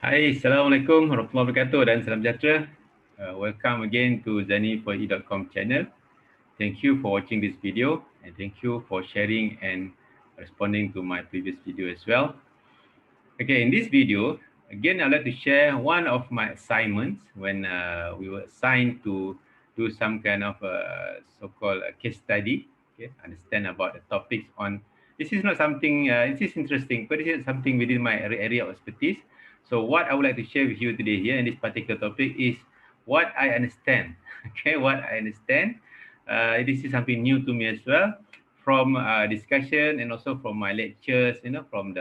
Hai, Assalamualaikum warahmatullahi wabarakatuh dan salam sejahtera. Welcome again to zani4e.com channel. Thank you for watching this video and thank you for sharing and responding to my previous video as well. Okay, in this video, again, I'd like to share one of my assignments when we were assigned to do some kind of so-called case study, okay, understand about the topics on, this is not something, this is interesting, but this is something within my area of expertise. So what I would like to share with you today here in this particular topic is what I understand, okay, what I understand. This is something new to me as well from discussion and also from my lectures, from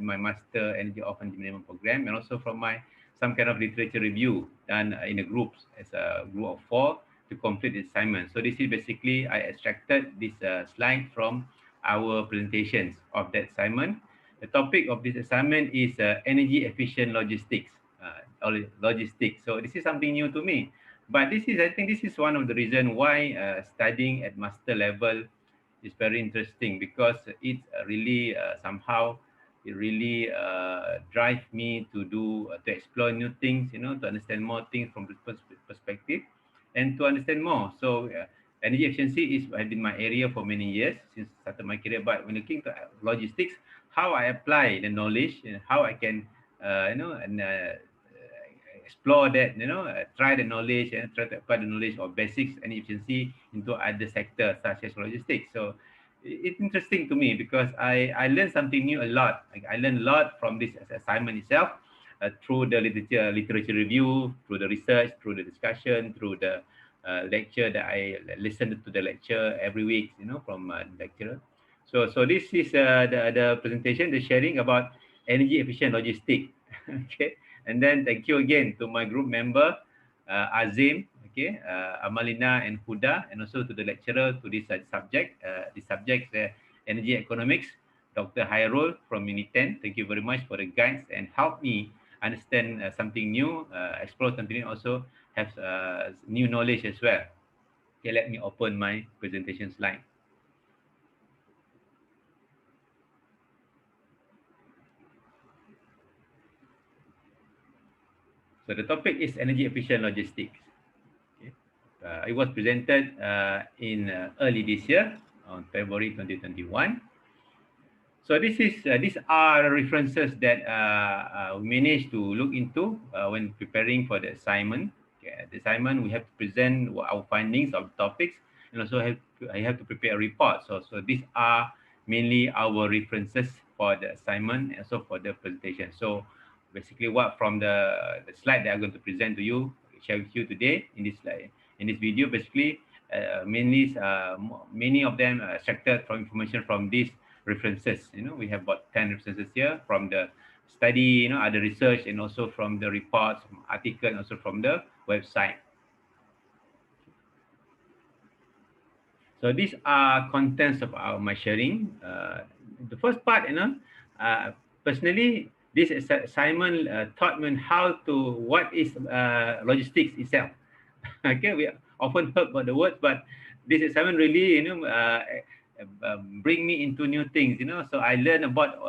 my master energy of engineering program, and also from my some kind of literature review done in a groups as a group of 4 to complete the assignment. So this is basically I extracted this slide from our presentations of that assignment. The topic of this assignment is energy efficient logistics. Logistics. So this is something new to me. But I think this is one of the reasons why studying at master level is very interesting because it really somehow it really drive me to do to explore new things, to understand more things from this perspective and to understand more. So energy efficiency is has been my area for many years since started my career. But when looking to logistics, how I apply the knowledge and how I can and explore that, try the knowledge and try to apply the knowledge of basics and efficiency into other sectors such as logistics. So it's interesting to me because I learned something new a lot. Like I learned a lot from this assignment itself through the literature review, through the research, through the discussion, through the lecture that I listened to the lecture every week, from the lecturer. So this is the presentation, the sharing about energy efficient logistics. Okay, and then thank you again to my group member Azim, okay, Amalina and Huda, and also to the lecturer to this subject. This subject energy economics, Dr. Hairul from Unit 10. Thank you very much for the guides and help me understand something new, explore something new, also have new knowledge as well. Okay, let me open my presentation slide. So the topic is energy efficient logistics. Okay. It was presented in early this year on February 2021. So these are references that we managed to look into when preparing for the assignment. Okay, the assignment we have to present our findings of topics, and also I have to prepare a report. So these are mainly our references for the assignment and also for the presentation. So basically, what from the slide that I'm going to present to you, share with you today in this slide, in this video, basically mainly many of them are extracted from information from this references. We have about 10 references here from the study, other research, and also from the reports, from article, and also from the website. So these are contents of my sharing. The first part, personally, this assignment taught me how to what is logistics itself. Okay, we often heard about the words, but this assignment really, bring me into new things. So I learn about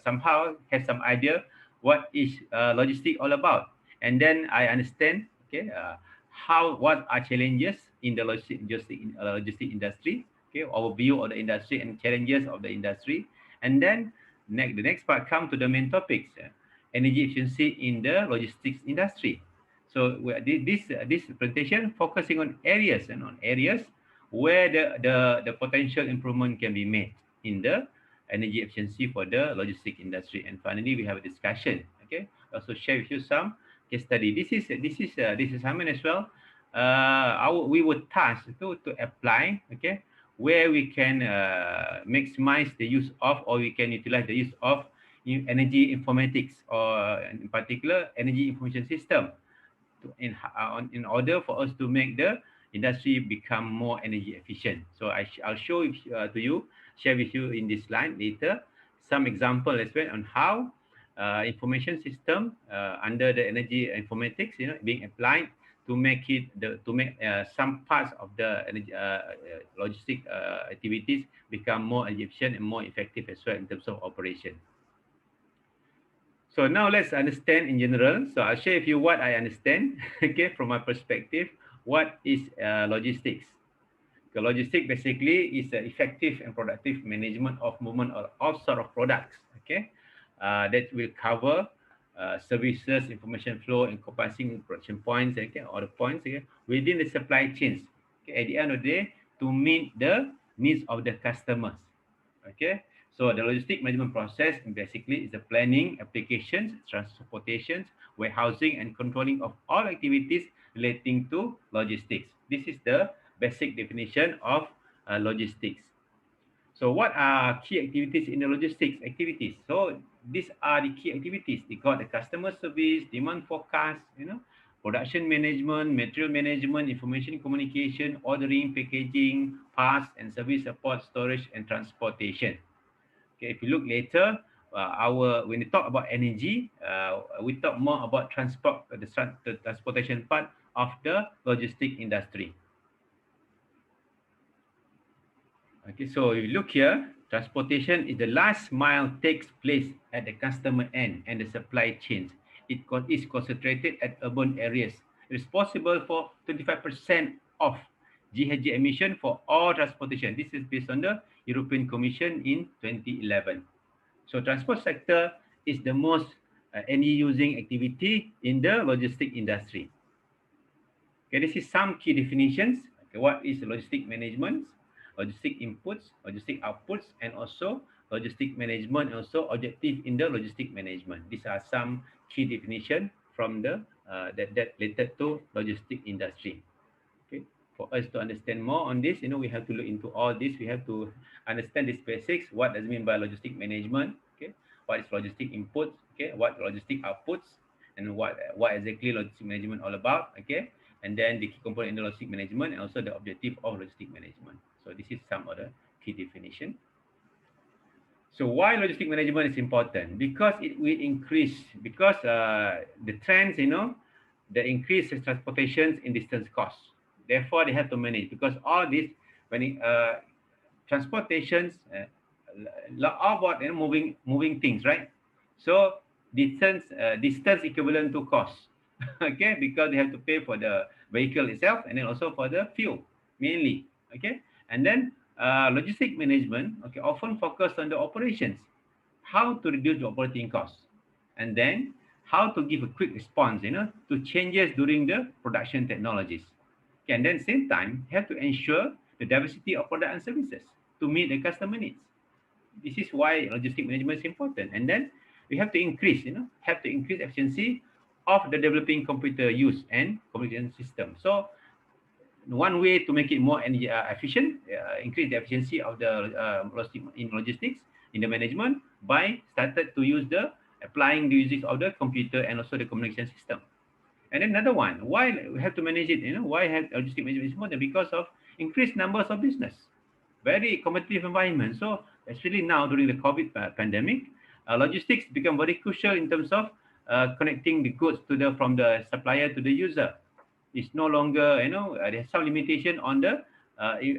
somehow have some idea what is logistic all about, and then I understand. Okay, what are challenges in the logistic industry. Okay, overview of the industry and challenges of the industry, and then the next part come to the main topics, energy efficiency in the logistics industry. So this presentation focusing on areas where the potential improvement can be made in the energy efficiency for the logistic industry. And finally, we have a discussion. Okay, also share with you some case study. This assignment as well. We were tasked to apply. Okay, where we can maximize the use of, or we can utilize the use of energy informatics, or in particular energy information system in order for us to make the industry become more energy efficient. So I'll show to you, share with you in this slide later, some example as well on how information system under the energy informatics, being applied to make some parts of the energy, logistic activities become more efficient and more effective as well in terms of operation. So now let's understand in general. So I'll share with you what I understand, okay, from my perspective. What is logistics? Okay, logistics basically is effective and productive management of movement of all sort of products. Okay, that will cover services, information flow, encompassing production points, okay, or the points, okay, within the supply chains. Okay, at the end of the day, to meet the needs of the customers. Okay, so the logistic management process basically is the planning, applications, transportations, warehousing, and controlling of all activities relating to logistics. This is the basic definition of logistics. So what are key activities in the logistics activities? So these are the key activities. They got the customer service, demand forecast, production management, material management, information communication, ordering, packaging, parts and service support, storage and transportation. Okay, if you look later, our when we talk about energy, we talk more about transport, the transportation part of the logistic industry. Okay, so if you look here, transportation is the last mile takes place at the customer end and the supply chains. It is concentrated at urban areas. It is possible for 25% of GHG emission for all transportation. This is based on the European Commission in 2011. So transport sector is the most energy using activity in the logistic industry. Okay, this is some key definitions. Okay, what is logistic management, logistic inputs, logistic outputs, and also logistic management, and also objective in the logistic management. These are some key definition from the that related to logistic industry. Okay, for us to understand more on this, we have to look into all this. We have to understand these basics. What does it mean by logistic management? Okay, what is logistic inputs? Okay, what logistic outputs, and what exactly logistic management all about? Okay, and then the key component in the logistic management, and also the objective of logistic management. So this is some of the key definition. So why logistic management is important? Because it will increase, because the trends, the increase in transportation in distance costs. Therefore, they have to manage because all this, when transportations, all about moving things, right? So distance equivalent to cost, okay? Because they have to pay for the vehicle itself and then also for the fuel mainly, okay? And then logistic management, okay, often focus on the operations, how to reduce the operating costs, and then how to give a quick response, to changes during the production technologies. Okay, and then same time, have to ensure the diversity of product and services to meet the customer needs. This is why logistic management is important. And then we have to increase, efficiency of the developing computer use and communication system. So one way to make it more energy efficient, increase the efficiency of the logistics in the management by started to use the applying the usage of the computer and also the communication system. And then another one, why we have to manage it? Why have logistic management is important? Because of increased numbers of business, very competitive environment. So especially now during the COVID pandemic, logistics become very crucial in terms of connecting the goods to the from the supplier to the user. It's no longer, there's some limitation on the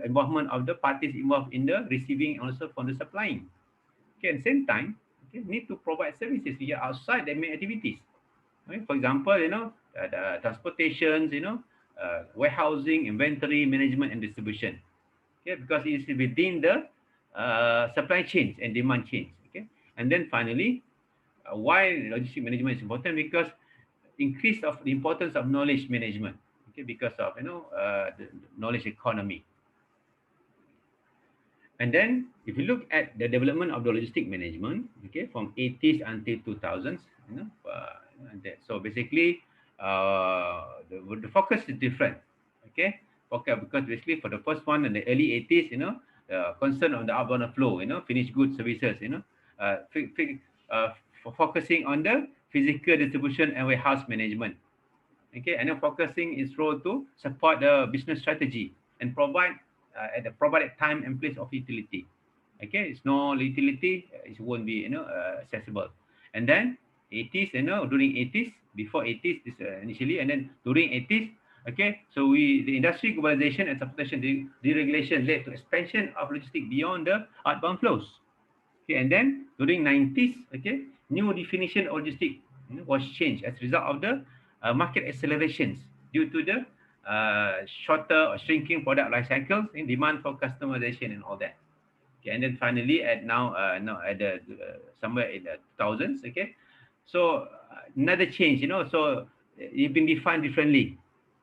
involvement of the parties involved in the receiving and also from the supplying. Okay, at the same time, okay, need to provide services here outside their main activities. Okay? For example, the transportations, warehousing, inventory, management, and distribution. Okay, because it's within the supply chains and demand chains. Okay, and then finally, why logistic management is important? Because increase of the importance of knowledge management. Okay, because of the knowledge economy. And then if you look at the development of the logistic management, okay, from 80s until 2000s, so basically the focus is different. Okay, okay, because basically for the first one in the early 80s, concern on the outbound flow, finished goods services, for focusing on the physical distribution and warehouse management. Okay, and then focusing its role to support the business strategy and provide at the provided time and place of utility. Okay, it's no utility, it won't be accessible. And then 80s, during 80s, before 80s, this initially, and then during 80s, okay, so the industry globalization and transportation deregulation led to expansion of logistics beyond the outbound flows. Okay, and then during 90s, okay, new definition of logistics was changed as a result of the market accelerations due to the shorter or shrinking product life cycles in demand for customization and all that. Okay, and then finally at now, now at the somewhere in the thousands. Okay, so another change, so it's been defined differently.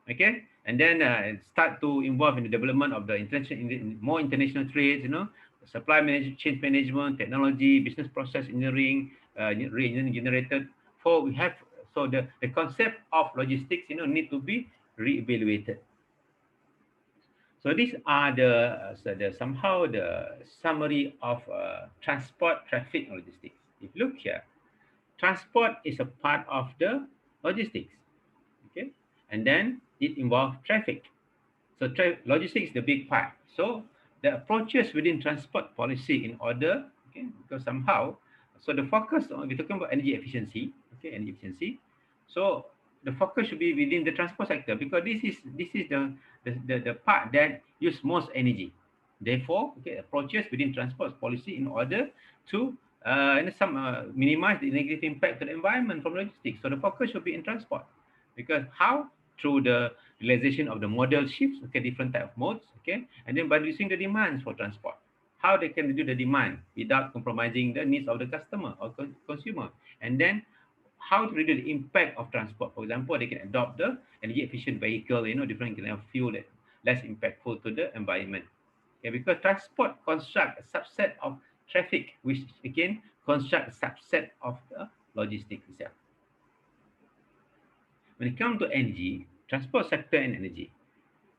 Okay, and then start to involve in the development of the more international trades, supply management, change management, technology, business process engineering, re-engineering generated. For we have so the concept of logistics, need to be re-evaluated. So these are the somehow the summary of transport, traffic, and logistics. If you look here, transport is a part of the logistics. Okay, and then it involves traffic. So logistics is the big part. So the approaches within transport policy in order, okay, because somehow, so the focus on, we're talking about energy efficiency, okay, energy efficiency. So the focus should be within the transport sector because this is the part that use most energy. Therefore, okay, approaches within transport policy in order to minimize the negative impact to the environment from logistics. So the focus should be in transport because how through the realization of the model shifts, okay, different type of modes, okay, and then by reducing the demands for transport, how they can reduce the demand without compromising the needs of the customer or consumer, and then how to reduce the impact of transport. For example, they can adopt the energy efficient vehicle, different kind of fuel that less impactful to the environment. Okay, because transport construct a subset of traffic, which again construct a subset of the logistics itself. When it comes to energy, transport sector and energy.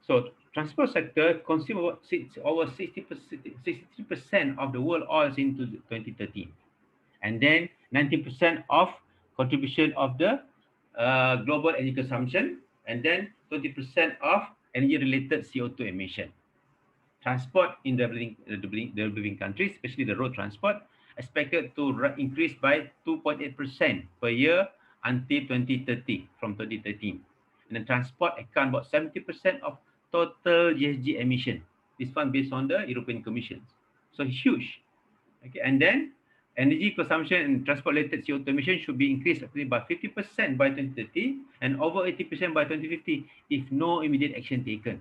So transport sector consume over 63% of the world oils into 2013. And then 90% of contribution of the global energy consumption, and then 20% of energy-related CO2 emission. Transport in developing countries, especially the road transport, expected to increase by 2.8% per year until 2030 from 2013. And then transport account about 70% of total GHG emission. This one based on the European Commission. So huge. Okay, and then energy consumption and transport-related CO2 emission should be increased by 50% by 2030 and over 80% by 2050 if no immediate action taken.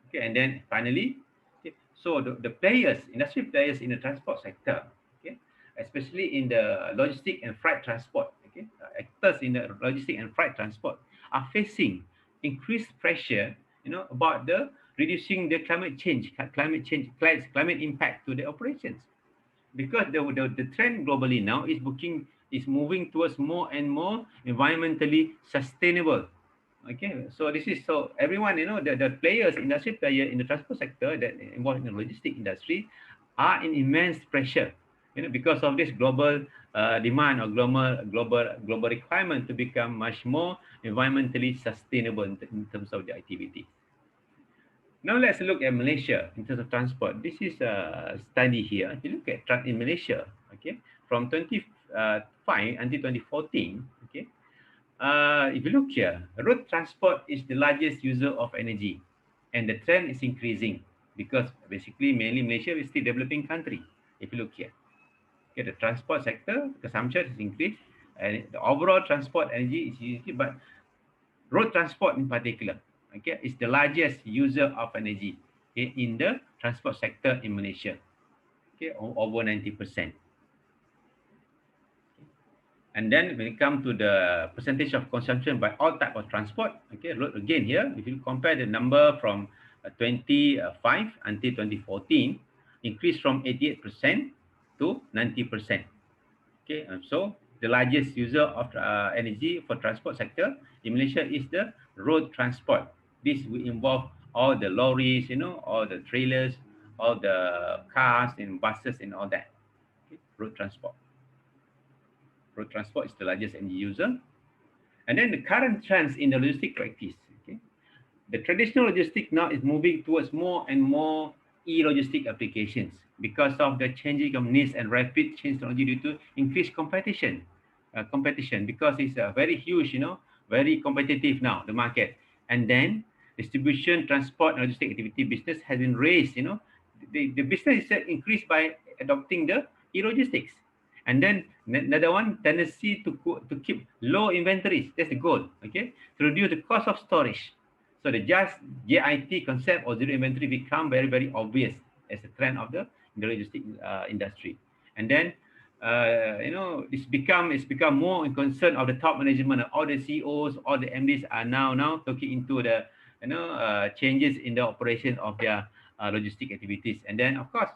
Okay, and then finally, okay, so the players, industry players in the transport sector, okay, especially in the logistic and freight transport, okay, actors in the logistic and freight transport are facing increased pressure, about the reducing the climate impact to the operations, because the trend globally now is moving towards more and more environmentally sustainable. Okay, so this is so everyone, the players, industry player in the transport sector that involved in the logistic industry are in immense pressure, because of this global demand or global requirement to become much more environmentally sustainable in terms of the activity. Now let's look at Malaysia in terms of transport. This is a study here. If you look at in Malaysia, okay, from 2005 until 2014, okay, if you look here, road transport is the largest user of energy, and the trend is increasing because basically mainly Malaysia is still developing country. If you look here, okay, the transport sector consumption is increased, and the overall transport energy is increased, but road transport in particular, okay, is the largest user of energy in the transport sector in Malaysia, okay, over 90%. And then when it comes to the percentage of consumption by all type of transport, okay, again here, if you compare the number from 25 until 2014, increased from 88% to 90%. Okay, so the largest user of energy for transport sector in Malaysia is the road transport. This will involve all the lorries, all the trailers, all the cars and buses and all that. Okay, road transport. Road transport is the largest energy user. And then the current trends in the logistic practice. Okay, the traditional logistic now is moving towards more and more e-logistic applications because of the changing of needs and rapid change technology due to increased competition. Because it's very huge, very competitive now, the market. And then distribution, transport, and logistic activity business has been raised, the business is increased by adopting the e-logistics. And then Another one, tendency to keep low inventories. That's the goal. Okay, to reduce the cost of storage. So the just JIT concept or zero inventory become very very obvious as a trend of the logistic industry. And then it's become more in concern of the top management. All the CEOs, all the MDs are now looking into the changes in the operation of their logistic activities. And then of course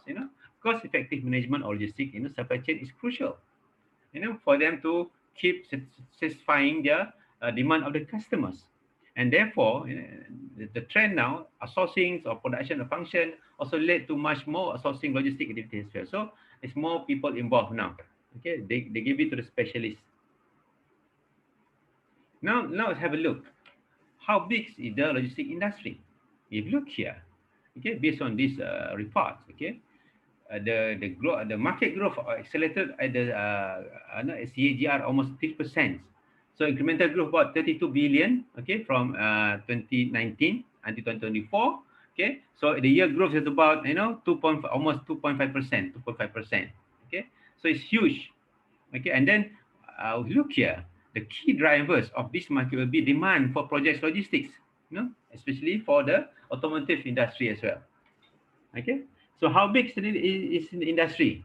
cost effective management or logistic supply chain is crucial for them to keep satisfying their demand of the customers. And therefore, the trend now, outsourcing or production of function also led to much more outsourcing logistic activities as well. So it's more people involved now. Okay, they give it to the specialists. Now let's have a look. How big is the logistic industry? If you look here, okay, based on this report, okay, the market growth accelerated at the CAGR almost 3%. So incremental growth about 32 billion, okay, from 2019 until 2024. Okay, so the year growth is about 2.5%, 2.5%. Okay, so it's huge. Okay, and then look here, the key drivers of this market will be demand for projects logistics, especially for the automotive industry as well. Okay, so how big is the industry?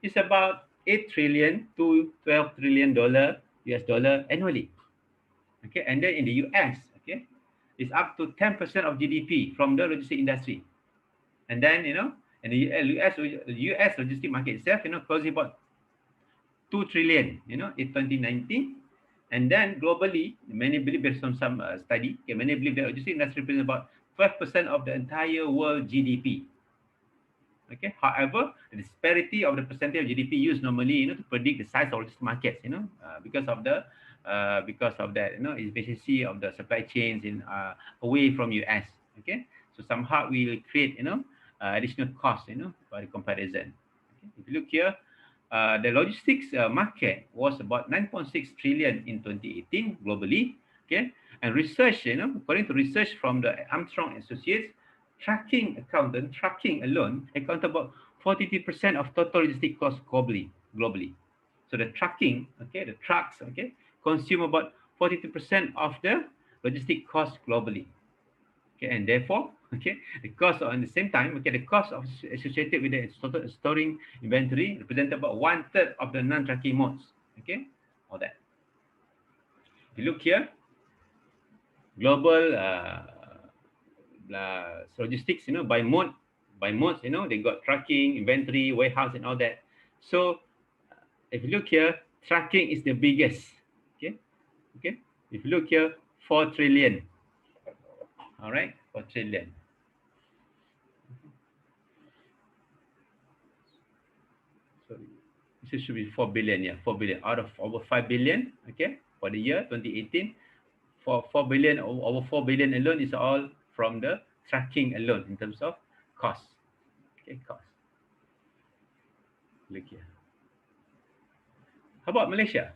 It's about 8 trillion to 12 trillion dollar US dollar annually. Okay, and then in the US, okay, it's up to 10% of GDP from the logistic industry. And then in the US logistic market itself, closing about 2 trillion, in 2019. And then globally, many believe based on some study, okay, many believe that logistic industry represents about 12% of the entire world GDP. Okay. However, the disparity of the percentage of GDP used normally, to predict the size of logistic markets, because of that, efficiency of the supply chains in away from US. Okay. So somehow we will create, additional costs, by the comparison. Okay. If you look here, the logistics market was about 9.6 trillion in 2018 globally. Okay. And research, according to research from the Armstrong Associates, trucking alone account about 43% of total logistic costs globally. So the trucking, okay, the trucks, okay, consume about 42% of the logistic costs globally. Okay, and therefore, okay, the cost at the same time, okay, the cost associated with the storing inventory represent about 1/3 of the non-trucking modes. Okay, all that. If you look here, global logistics, by modes, they got trucking, inventory, warehouse, and all that. So if you look here, trucking is the biggest. Okay. If you look here, 4 trillion. All right, 4 trillion. Sorry, this should be 4 billion. Yeah, 4 billion out of over 5 billion. Okay, for the year 2018, for 4 billion, over 4 billion alone is all from the trucking alone in terms of cost. Okay, cost. Look here. How about Malaysia?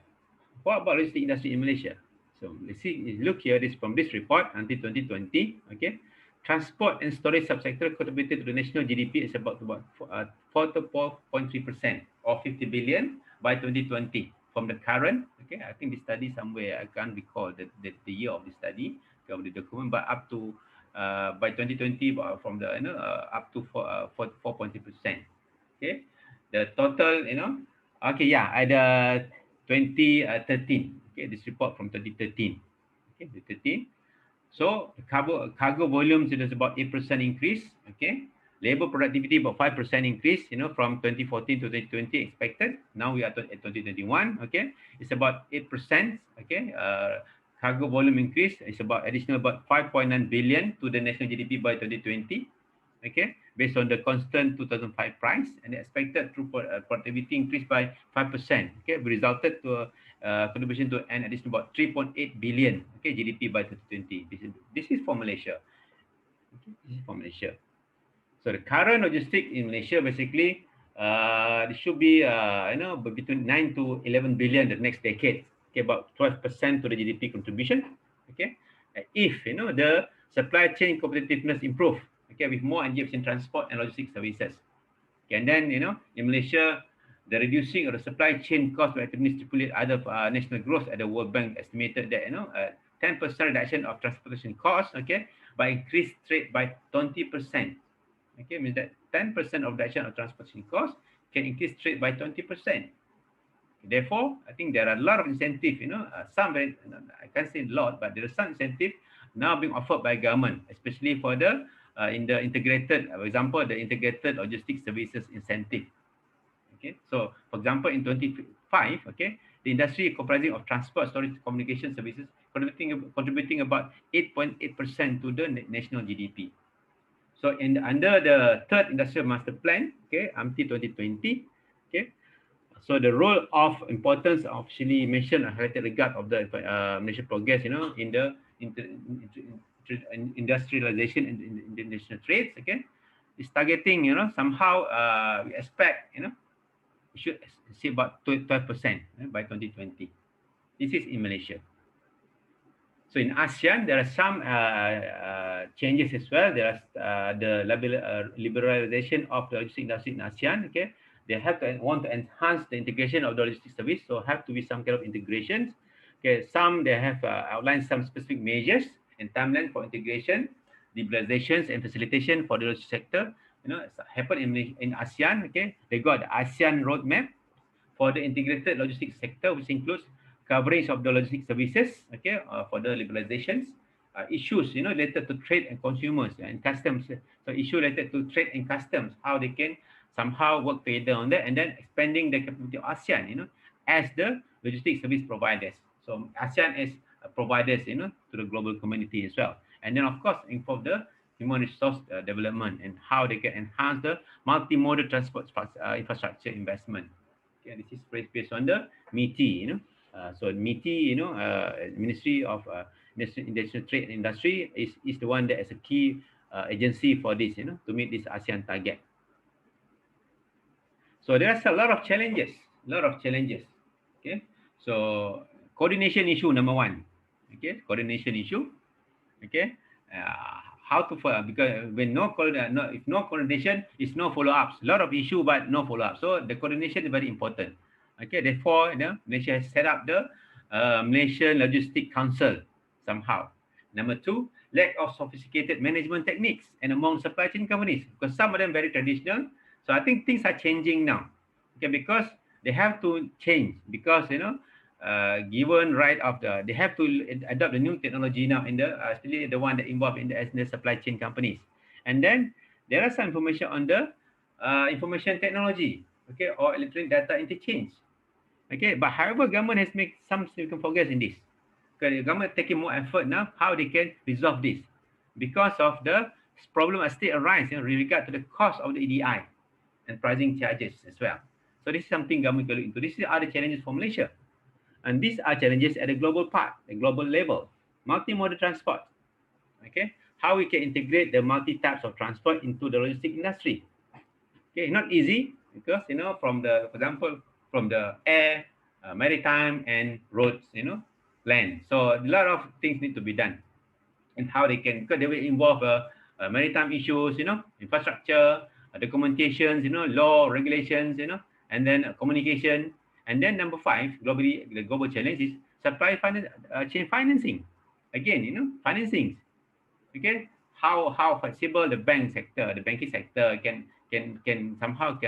What about logistic industry in Malaysia? So let's see. Look here. This from this report until 2020. Okay, transport and storage subsector contributed to the national GDP is about 4.3% or 50 billion by 2020. From the current, okay, I think the study somewhere, I can't recall the year of the study of the document, but up to by 2020, from the up to 4.3%. Okay, the total, okay, yeah, at 2013. Okay, this report from 2013. Okay, the 13. So the cargo volumes, it is about 8% increase. Okay, labor productivity about 5% increase. From 2014 to 2020 expected. Now we are at 2021. Okay, it's about 8%. Okay, cargo volume increase is about additional about 5.9 billion to the national GDP by 2020. Okay, based on the constant 2005 price, and the expected throughput productivity increased by 5%. Okay, resulted to contribution to an additional about 3.8 billion. Okay, GDP by 2020. This is for Malaysia. Okay, this is for Malaysia. So the current logistic in Malaysia basically, it should be between 9 to 11 billion the next decade. Okay, about 12% to the GDP contribution. Okay, if the supply chain competitiveness improve. Okay, with more engaged in transport and logistics services. Okay, and then in Malaysia, The reducing of the supply chain cost by activities stipulate other national growth at the World Bank estimated that 10% reduction of transportation costs, okay, by increased trade by 20%. Okay, means that 10% of reduction of transportation costs can increase trade by 20%. Therefore, I think there are a lot of incentive, some very, I can't say a lot, but there is some incentive now being offered by government, especially for the in the integrated, for example, the integrated logistics services incentive. Okay, so for example, in 25, okay, the industry comprising of transport, storage, communication services, contributing about 8.8% to the national GDP. So under the third industrial master plan, okay, until 2020, okay, so the role of importance of actually mentioned highlighted regard of the Malaysia progress, in the industrialization and international trades, okay, is targeting, somehow we expect, we should see about 12% by 2020. This is in Malaysia. So in ASEAN, there are some changes as well. There are the liberalization of the logistics industry in ASEAN. Okay, they have to want to enhance the integration of the logistics service, so have to be some kind of integrations. Okay, some they have outlined some specific measures and timeline for integration, liberalizations, and facilitation for the logistics sector. It's happened in ASEAN. Okay, they got the ASEAN roadmap for the integrated logistics sector, which includes coverage of the logistics services, okay, for the liberalizations, issues, related to trade and consumers and customs. So issue related to trade and customs, how they can somehow work together on that, and then expanding the capability of ASEAN, as the logistics service providers. So ASEAN as providers, to the global community as well. And then of course, involve the human resource development and how they can enhance the multimodal transport infrastructure investment. Okay, this is based on the MITI, so MITI, Ministry of International Trade and Industry is the one that is a key agency for this, to meet this ASEAN target. So there's a lot of challenges, Okay, so coordination issue number one. Okay, coordination issue. Okay, how to follow, because when if no coordination, is no follow-ups. A lot of issue, but no follow-up. So the coordination is very important. Okay, therefore, Malaysia has set up the Malaysian Logistic Council somehow. Number two, lack of sophisticated management techniques and among supply chain companies, because some of them very traditional. So I think things are changing now. Okay, because they have to change, because given right of they have to adopt the new technology now in the still the one that involved in the supply chain companies. And then there are some information on the information technology, okay, or electronic data interchange. Okay, but however, government has made some significant progress in this. Okay, the government taking more effort now how they can resolve this, because of the problem that still arise in regard to the cost of the EDI and pricing charges as well. So this is something government can look into. This is other challenges for Malaysia. And these are challenges at the global part, the global level. Multimodal transport. Okay, how we can integrate the multi types of transport into the logistic industry. Okay, not easy, because from the, for example, from the air, maritime, and roads, land. So a lot of things need to be done, and how they can, because they will involve maritime issues, infrastructure, documentations, law, regulations, and then communication. And then number five, globally, the global challenge is supply chain financing. Again, financing. Okay, how flexible the banking sector can somehow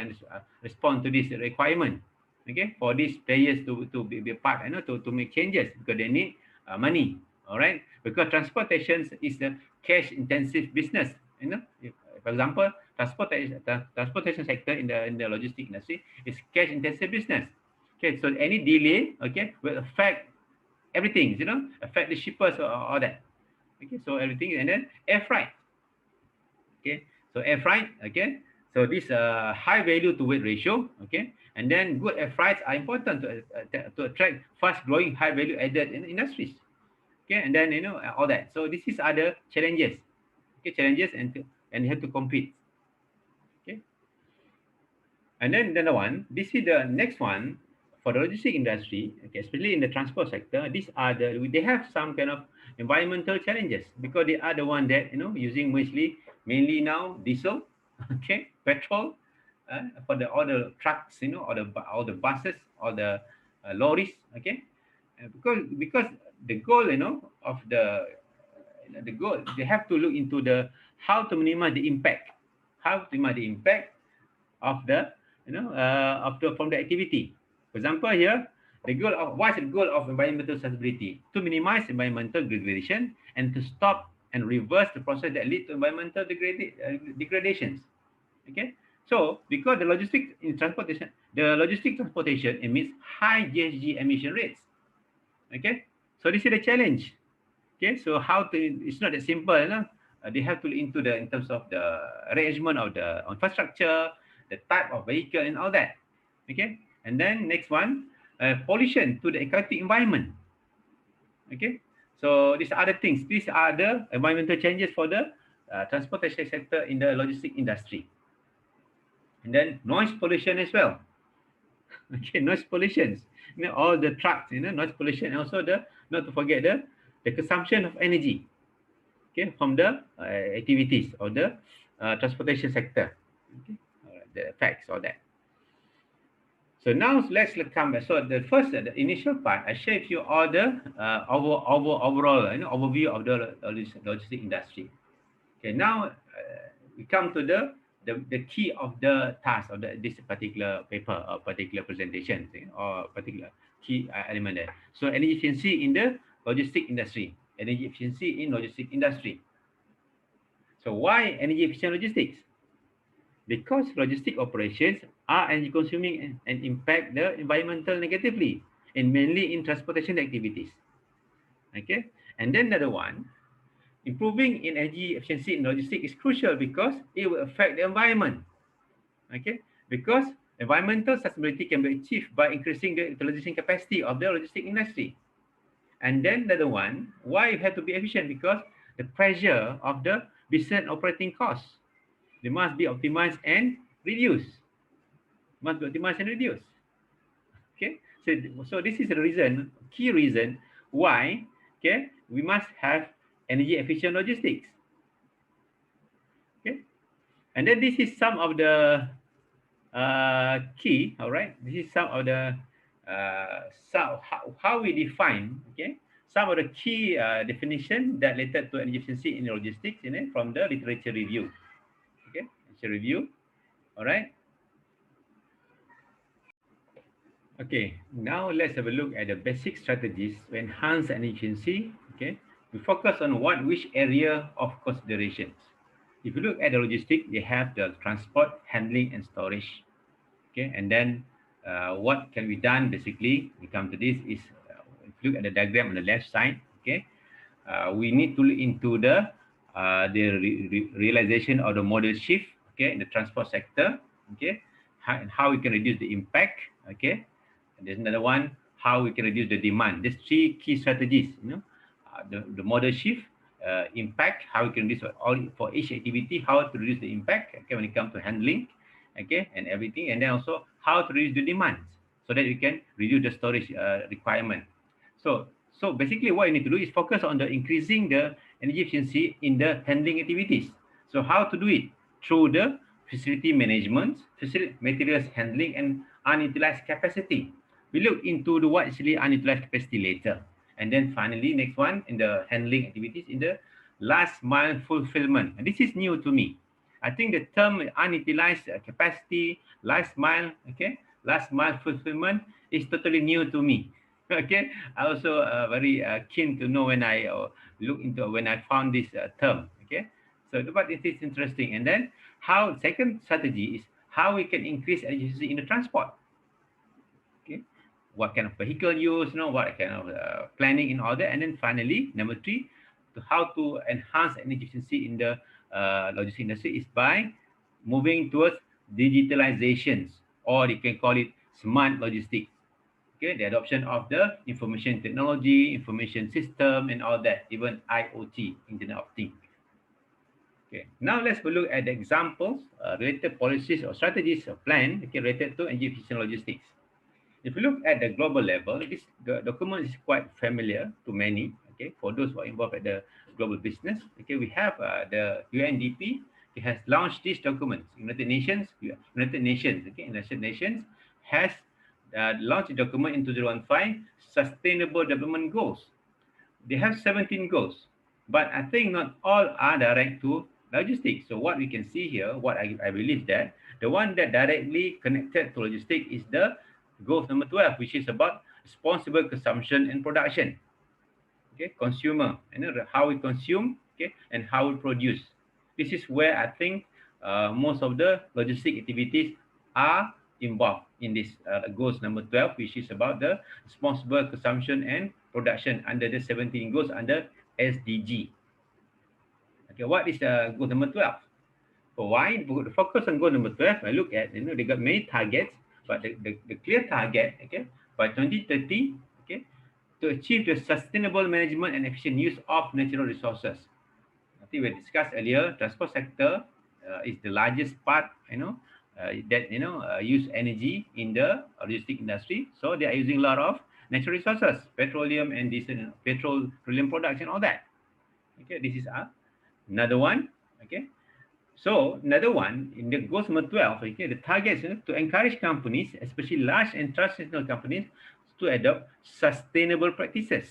respond to this requirement. Okay, for these players to be a part, to make changes, because they need money. All right, because transportation is a cash intensive business. For example, transportation sector in the logistic industry is cash intensive business. Okay, so any delay, okay, will affect everything, affect the shippers or all that. Okay, so everything, and then air freight. Okay, so air freight, okay, so this high value to weight ratio, okay, and then good air freights are important to attract fast growing high value added in industries. Okay, and then all that. So this is other challenges. Okay, challenges, and you have to compete. Okay, and then the one, this is the next one for the logistic industry, okay, especially in the transport sector. These are they have some kind of environmental challenges, because they are the one that using mainly now diesel, okay, petrol, for the all the trucks, all the buses, all the lorries, okay, because the goal, of the goal, they have to look into the how to minimize the impact, of the from the activity. For example, here the goal of what's the goal of environmental sustainability? To minimize environmental degradation and to stop and reverse the process that lead to environmental degradations. Okay, so because the logistic transportation emits high GHG emission rates. Okay, so this is the challenge. Okay, so how to, it's not that simple, they have to look into the in terms of the arrangement of the infrastructure, the type of vehicle and all that. Okay, and then next one, pollution to the aquatic environment. Okay, so these are the things, these are the environmental changes for the transportation sector in the logistic industry. And then noise pollution as well. Okay, noise pollution, all the trucks, noise pollution, and also the, not to forget the consumption of energy, okay, from the activities or the transportation sector. Okay, all right, the effects of that. So now let's come back. So the first, the initial part, I share with you all the overall overview of the logistic industry. Okay, now we come to the key of the task of this particular paper or particular presentation, or particular key element there. So energy efficiency in the logistic industry. Energy efficiency in logistic industry. So why energy efficient logistics? Because logistic operations are energy consuming and impact the environmental negatively, and mainly in transportation activities. Okay, and then another one, improving in energy efficiency in logistics is crucial because it will affect the environment. Okay, because environmental sustainability can be achieved by increasing the utilization capacity of the logistic industry. And then another one, why it had to be efficient? Because the pressure of the business operating costs, they must be optimized and reduced. Must be optimized and reduced. Okay, so this is the reason, key reason why, okay, we must have energy efficient logistics. Okay, and then this is some of the key. All right, this is some of the how we define, okay, some of the key definition that related to energy efficiency in logistics, from the literature review. Okay, literature review. All right. Okay, now let's have a look at the basic strategies to enhance energy efficiency. Okay, we focus on which area of considerations. If you look at the logistic, they have the transport, handling, and storage. Okay, and then what can be done? Basically, we come to this is, if you look at the diagram on the left side. Okay, we need to look into the realization of the model shift. Okay, in the transport sector. Okay, how we can reduce the impact. Okay, and there's another one, how we can reduce the demand. There's three key strategies. The model shift, impact, how we can reduce all for each activity, how to reduce the impact. Okay, when it comes to handling, okay, and everything, and then also how to reduce the demands so that we can reduce the storage requirement. So basically, what you need to do is focus on the increasing the energy efficiency in the handling activities. So how to do it? Through the facility management, facility materials handling, and unutilized capacity. We look into the what actually unutilized capacity later. And then finally, next one, in the handling activities, in the last mile fulfillment. And this is new to me. I think the term unutilized capacity, last mile, okay, last mile fulfillment is totally new to me. Okay, I also very keen to know when I look into, when I found this term. Okay, so but it is interesting. And then how, second strategy is how we can increase efficiency in the transport. Okay, what kind of vehicle use, what kind of planning in all that. And then finally, number three, to how to enhance energy efficiency in the logistics industry is by moving towards digitalizations, or you can call it smart logistics. Okay, the adoption of the information technology, information system, and all that, even IoT, Internet of Things. Okay, now let's look at the examples, related policies or strategies or plan, okay, related to energy efficient logistics. If you look at the global level, this document is quite familiar to many. Okay, for those who are involved at the global business. Okay, we have the UNDP, it has launched these documents. United Nations, okay, United Nations has launched a document in 2015, Sustainable Development Goals. They have 17 goals, but I think not all are direct to logistics. So what we can see here, what I believe that the one that directly connected to logistics is the goal number 12, which is about responsible consumption and production. Okay, consumer, how we consume, okay, and how we produce. This is where I think most of the logistic activities are involved in this goals number 12, which is about the responsible consumption and production under the 17 goals under SDG. Okay, what is goal number 12? So why the focus on goal number 12? I look at, they got many targets, but the clear target, okay, by 2030, okay, to achieve the sustainable management and efficient use of natural resources. I think we discussed earlier, transport sector is the largest part, that use energy in the logistic industry. So they are using a lot of natural resources, petroleum and diesel, petroleum products and all that. Okay, this is another one. Okay, so another one in the goals number 12. Okay, the target is to encourage companies, especially large and transnational companies, to adopt sustainable practices.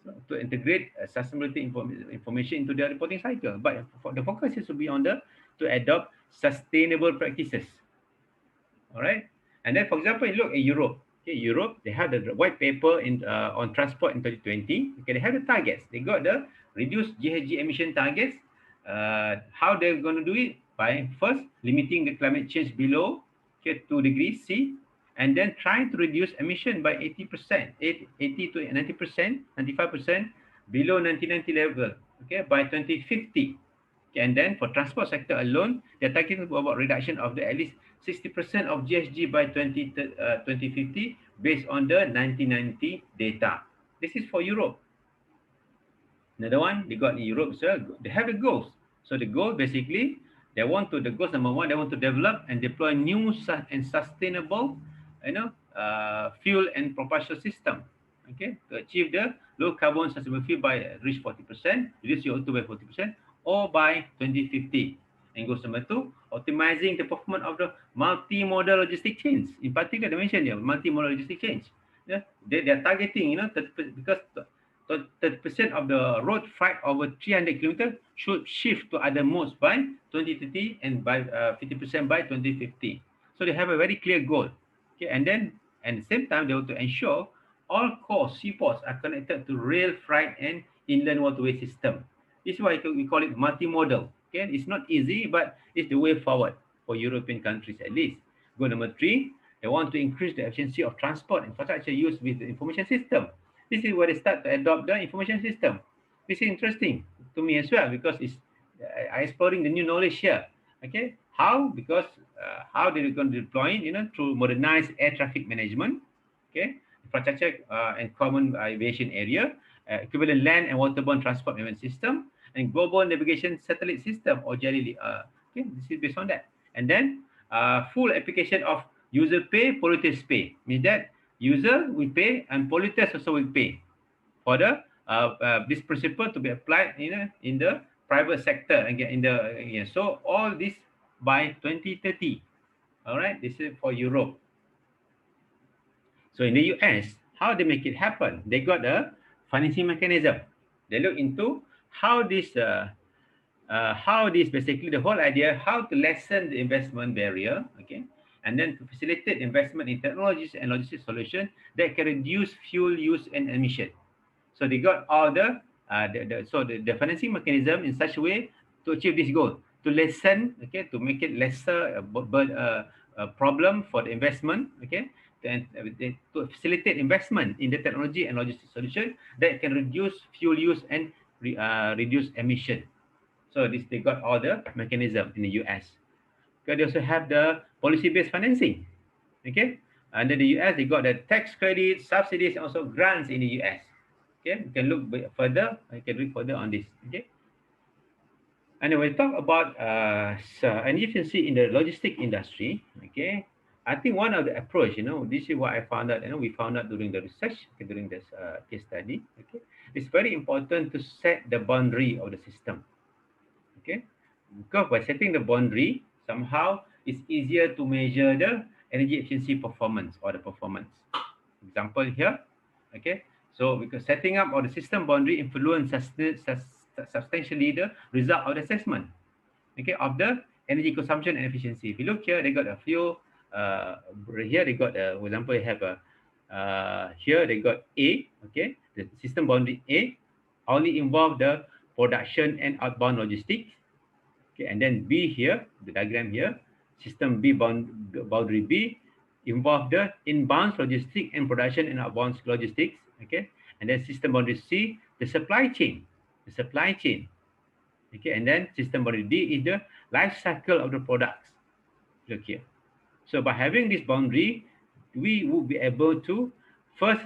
So, to integrate sustainability information into their reporting cycle. But the focus is to be on to adopt sustainable practices. All right. And then, for example, you look at Europe. Okay, Europe, they have the white paper on transport in 2020. Okay, they have the targets. They got the reduced GHG emission targets. How they're going to do it? By first limiting the climate change below 2 degrees C, and then trying to reduce emission by 80%, 80 to 90%, 95% below 1990 level, okay, by 2050. Okay, and then for transport sector alone, they're targeting about reduction of at least 60% of GHG by 2050 based on the 1990 data. This is for Europe. Another one they got in Europe, so they have the goals. So the goal basically, the goals number 1, they want to develop and deploy new and sustainable, fuel and propulsion system. Okay, to achieve the low carbon sustainable fuel by reach 40%, reduce CO2 by 40%, or by 2050. And goals number 2, optimizing the performance of the multimodal logistic chains. In particular, they mentioned here multimodal logistic chains. Yeah, they are targeting, because 30% of the road freight over 300 kilometers should shift to other modes by 2030 and by 50% by 2050. So they have a very clear goal. Okay, and then at the same time, they want to ensure all core seaports are connected to rail freight and inland waterway system. This is why we call it multimodal. Okay, it's not easy, but it's the way forward for European countries at least. Goal number 3, they want to increase the efficiency of transport infrastructure used with the information system. This is where they start to adopt the information system. This is interesting to me as well because it's exploring the new knowledge here. Okay, how? Because how they're going to deploy it, through modernized air traffic management, okay, infrastructure and common aviation area, equivalent land and waterborne transport management system, and global navigation satellite system or GLI. Okay, this is based on that. And then full application of user pay, polluters pay. Means that user will pay and polluters also will pay for the this principle to be applied in the private sector. Again, so all this by 2030. All right, this is for Europe. So in the US, how they make it happen? They got a financing mechanism. They look into how this basically the whole idea, how to lessen the investment barrier, okay, and then to facilitate investment in technologies and logistics solutions that can reduce fuel use and emission. So they got all the financing mechanism in such a way to achieve this goal, to lessen, okay, to make it lesser problem for the investment, okay, and to facilitate investment in the technology and logistics solution that can reduce fuel use and reduce emission. So they got all the mechanism in the US. Okay, they also have the policy-based financing. Okay, under the US, they got the tax credits, subsidies, and also grants in the US. Okay, you can look further. I can read further on this. Okay, and when we talk about efficiency in the logistic industry, okay, I think one of the approach, this is what I found out. We found out during the research, okay, during this case study. Okay, it's very important to set the boundary of the system. Okay, Because by setting the boundary, somehow it's easier to measure the energy efficiency performance or the performance. Example here, okay. So because setting up of the system boundary influence substantially the result of the assessment, okay, of the energy consumption and efficiency. If you look here, they got a few. Here they got, for example, they have a here they got A, okay, the system boundary A only involve the production and outbound logistics. Okay, and then B here, the diagram here, system boundary B involve the inbound logistics and production and outbound logistics. Okay, and then system boundary C, the supply chain, the supply chain. Okay, and then system boundary D is the life cycle of the products. Look here. So by having this boundary, we will be able to first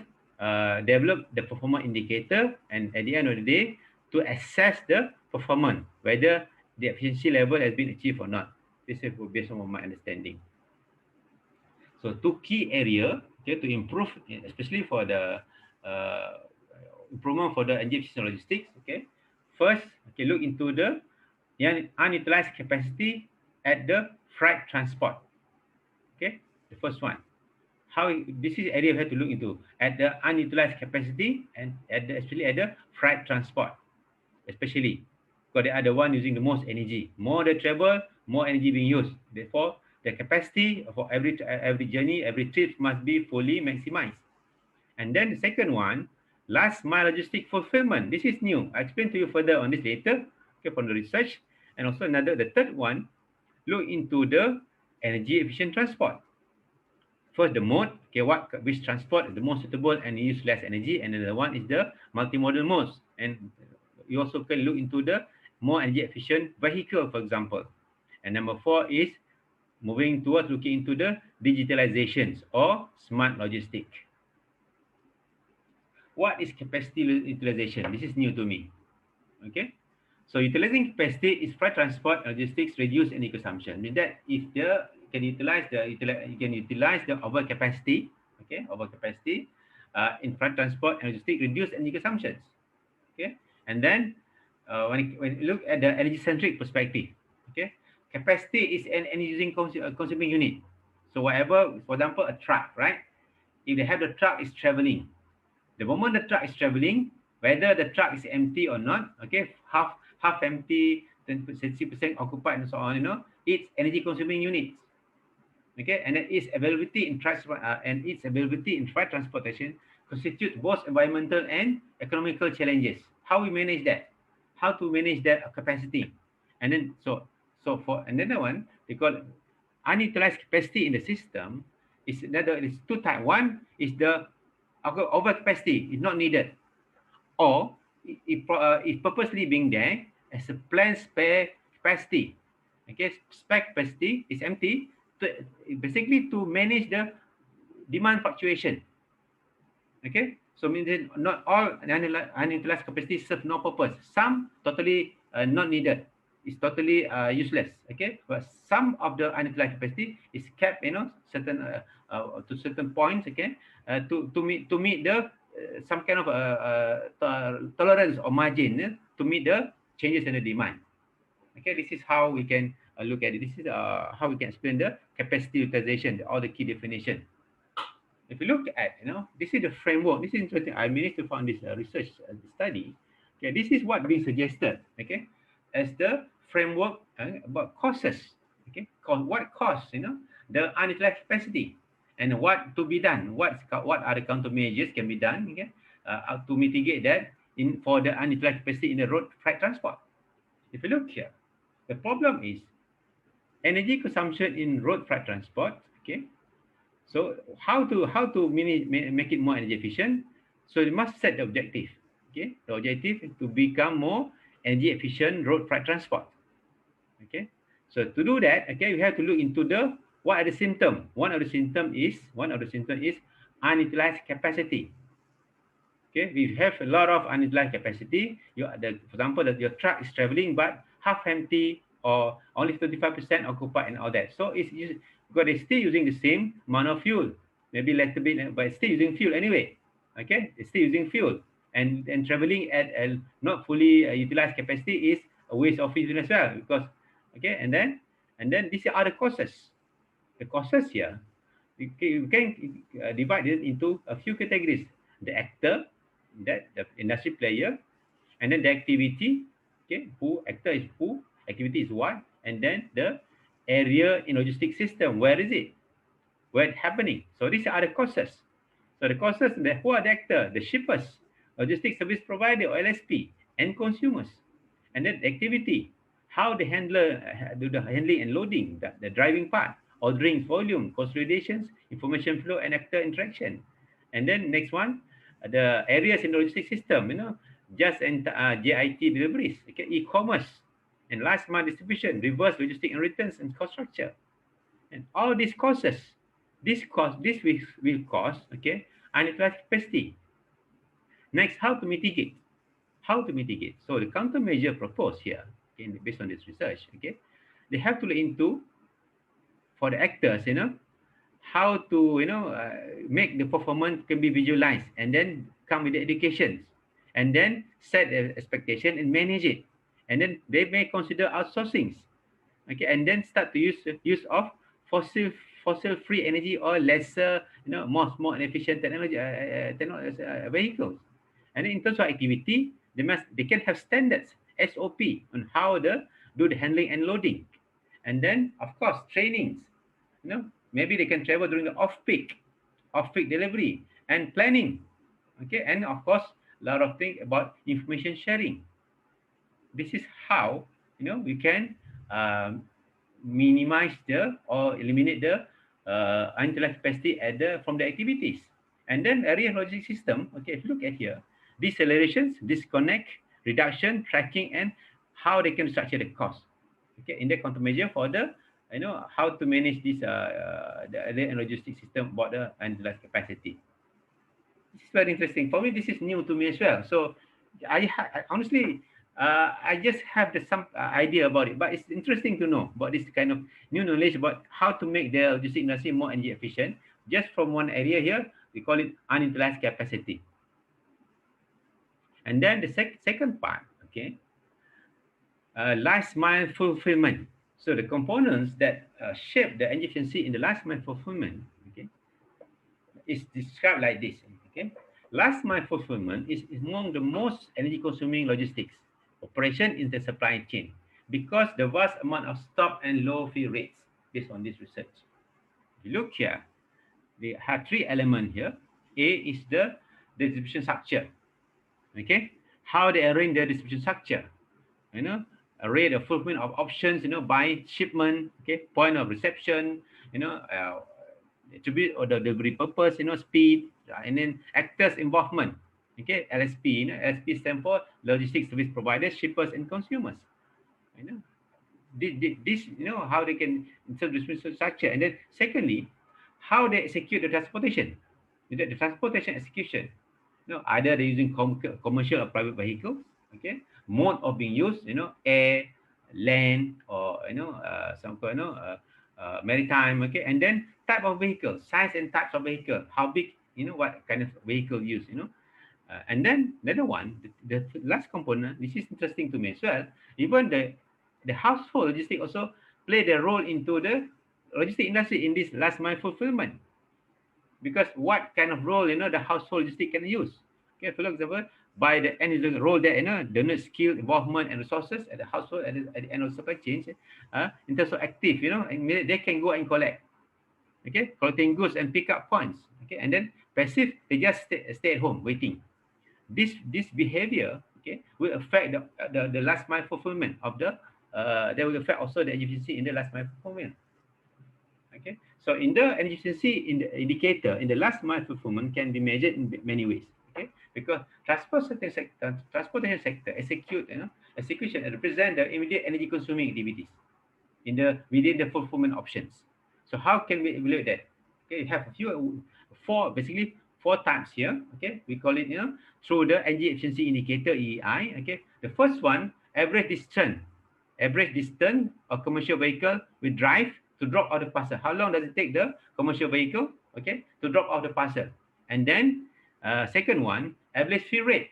develop the performance indicator, and at the end of the day, to assess the performance, whether the efficiency level has been achieved or not. This is based on my understanding. So two key area, okay, to improve, especially for the uh, improvement for the energy efficient logistics. Okay, first, okay, look into the unutilized capacity at the freight transport. Okay, the first one. How this is area we have to look into at the unutilized capacity and especially at the freight transport, especially because they are the one using the most energy. More they travel, more energy being used. Therefore, the capacity for every journey, every trip must be fully maximized. And then the second one, last mile logistic fulfillment. This is new. I explain to you further on this later, okay, from the research. And also the third one, look into the energy efficient transport. First, the mode, okay, which transport is the most suitable and use less energy, and another one is the multimodal modes. And you also can look into the more energy efficient vehicle, for example. And number four is moving towards looking into the digitalizations or smart logistic. What is capacity utilization? This is new to me. Okay. So utilizing capacity is freight transport logistics reduce energy consumption. Means that if the you can utilize the overcapacity, okay, overcapacity in freight transport and logistics reduce energy consumptions. Okay, and then when you look at the energy centric perspective, okay, capacity is an energy using consuming unit. So whatever, for example, a truck, right? If they have the truck is traveling, the moment the truck is traveling, whether the truck is empty or not, okay, half empty, 60% occupied, and so on, it's energy consuming units. Okay, and then its availability in transport and its availability in freight transportation constitute both environmental and economical challenges. How we manage that? How to manage that capacity? And then so for another one, they call unutilized capacity in the system is another is two type. One is the overcapacity is not needed, or it purposely being there as a planned spare capacity. Okay, spare capacity is empty to, basically to manage the demand fluctuation. Okay, so means that not all unutilized capacity serve no purpose. Some totally not needed. It's totally useless. Okay, but some of the unutilized capacity is kept, certain to certain points. Okay, to meet the some kind of tolerance or margin to meet the changes in the demand. Okay, this is how we can look at it. This is how we can explain the capacity utilization, all the key definition. If you look at, this is the framework. This is interesting. I managed to find this research study. Okay, this is what being suggested. Okay, as the framework about causes. Okay, what cause, the unutilized capacity, and what to be done. What are the countermeasures can be done? Okay, to mitigate that for the unutilized capacity in the road freight transport. If you look here, the problem is energy consumption in road freight transport. Okay, so how to make it more energy efficient? So you must set the objective. Okay, the objective is to become more energy efficient road freight transport. Okay, so to do that, okay, we have to look into the what are the symptoms. One of the symptom is unutilized capacity. Okay, we have a lot of unutilized capacity. For example, that your truck is traveling but half empty or only 35% occupied and all that. So because they're still using the same amount of fuel, maybe a little bit, but still using fuel anyway. Okay, it's still using fuel, and traveling at a not fully utilized capacity is a waste of fuel as well, because Okay, and then these are the causes. The causes here, we can divide it into a few categories: the actor, that the industry player, and then the activity. Okay, who actor is who, activity is what, and then the area in logistic system. Where is it? Where it's happening? So these are the causes. So the causes, who are the actor? The shippers, logistic service provider or LSP, and consumers. And then the activity, how the handler do the handling and loading, the driving part, ordering volume, consolidations, information flow, and actor interaction. And then next one, the areas in the logistic system, just and JIT deliveries, okay, e-commerce, and last mile distribution, reverse logistic and returns and cost structure. And all these causes, this will cause, okay, unutilized capacity. Next, how to mitigate? How to mitigate? So the countermeasure proposed here, based on this research, okay, they have to look into, for the actors, how to make the performance can be visualized, and then come with the educations, and then set the expectation and manage it, and then they may consider outsourcing, okay, and then start to use of fossil fossil free energy or lesser, more efficient vehicles. And in terms of activity, they can have standards, SOP, on how the do the handling and loading. And then of course trainings, maybe they can travel during the off peak delivery and planning. Okay, and of course a lot of things about information sharing. This is how we can minimize the or eliminate the unutilized capacity at the from the activities. And then area logic system. Okay, if you look at here, decelerations, disconnect, reduction, tracking, and how they can structure the cost. Okay, in the countermeasure for the how to manage this the area and logistics system about the unutilized capacity. This is very interesting. For me, this is new to me as well. So honestly, I just have some idea about it, but it's interesting to know about this kind of new knowledge about how to make the logistic industry more energy efficient. Just from one area here, we call it unutilized capacity. And then the second part, okay, last mile fulfillment. So the components that shape the efficiency in the last mile fulfillment, okay, is described like this. Okay, last mile fulfillment is among the most energy consuming logistics operation in the supply chain because the vast amount of stop and low fee rates based on this research. If you look here, they have three elements here. A is the distribution structure. Okay, how they arrange their distribution structure. You know, array the fulfillment of options. By shipment. Okay, point of reception. Attribute or the delivery purpose, speed, and then actors involvement. Okay, LSP, LSP stands for logistics service providers, shippers, and consumers. You know, this, how they can insert the structure, and then secondly, how they execute the transportation, the transportation execution. Either they're using commercial or private vehicles. Okay, mode of being used, air, land, or some maritime. Okay, and then type of vehicle, size and types of vehicle, how big, what kind of vehicle used. And then another one, the last component, which is interesting to me as well. Even the household logistic also play the role into the logistic industry in this last mile fulfillment. Because what kind of role the household logistic can use? Okay, for example, by the end user role that the need skill, involvement, and resources at the household at the end of supply chain. In terms of active, they can go and collect. Okay, collecting goods and pick up points. Okay, and then passive, they just stay at home waiting. This behavior, okay, will affect the last mile fulfillment of the that will affect also the efficiency in the last mile fulfillment. Okay, so in the efficiency in the indicator in the last mile fulfillment can be measured in many ways. Okay, because transportation sector execution represent the immediate energy consuming activities within the fulfillment options. So how can we evaluate that? Okay, you have basically four types here. Okay, we call it through the energy efficiency indicator, EEI. Okay, the first one, average distance a commercial vehicle will drive to drop off the parcel. How long does it take the commercial vehicle, okay, to drop off the parcel? And then second one, average fill rate.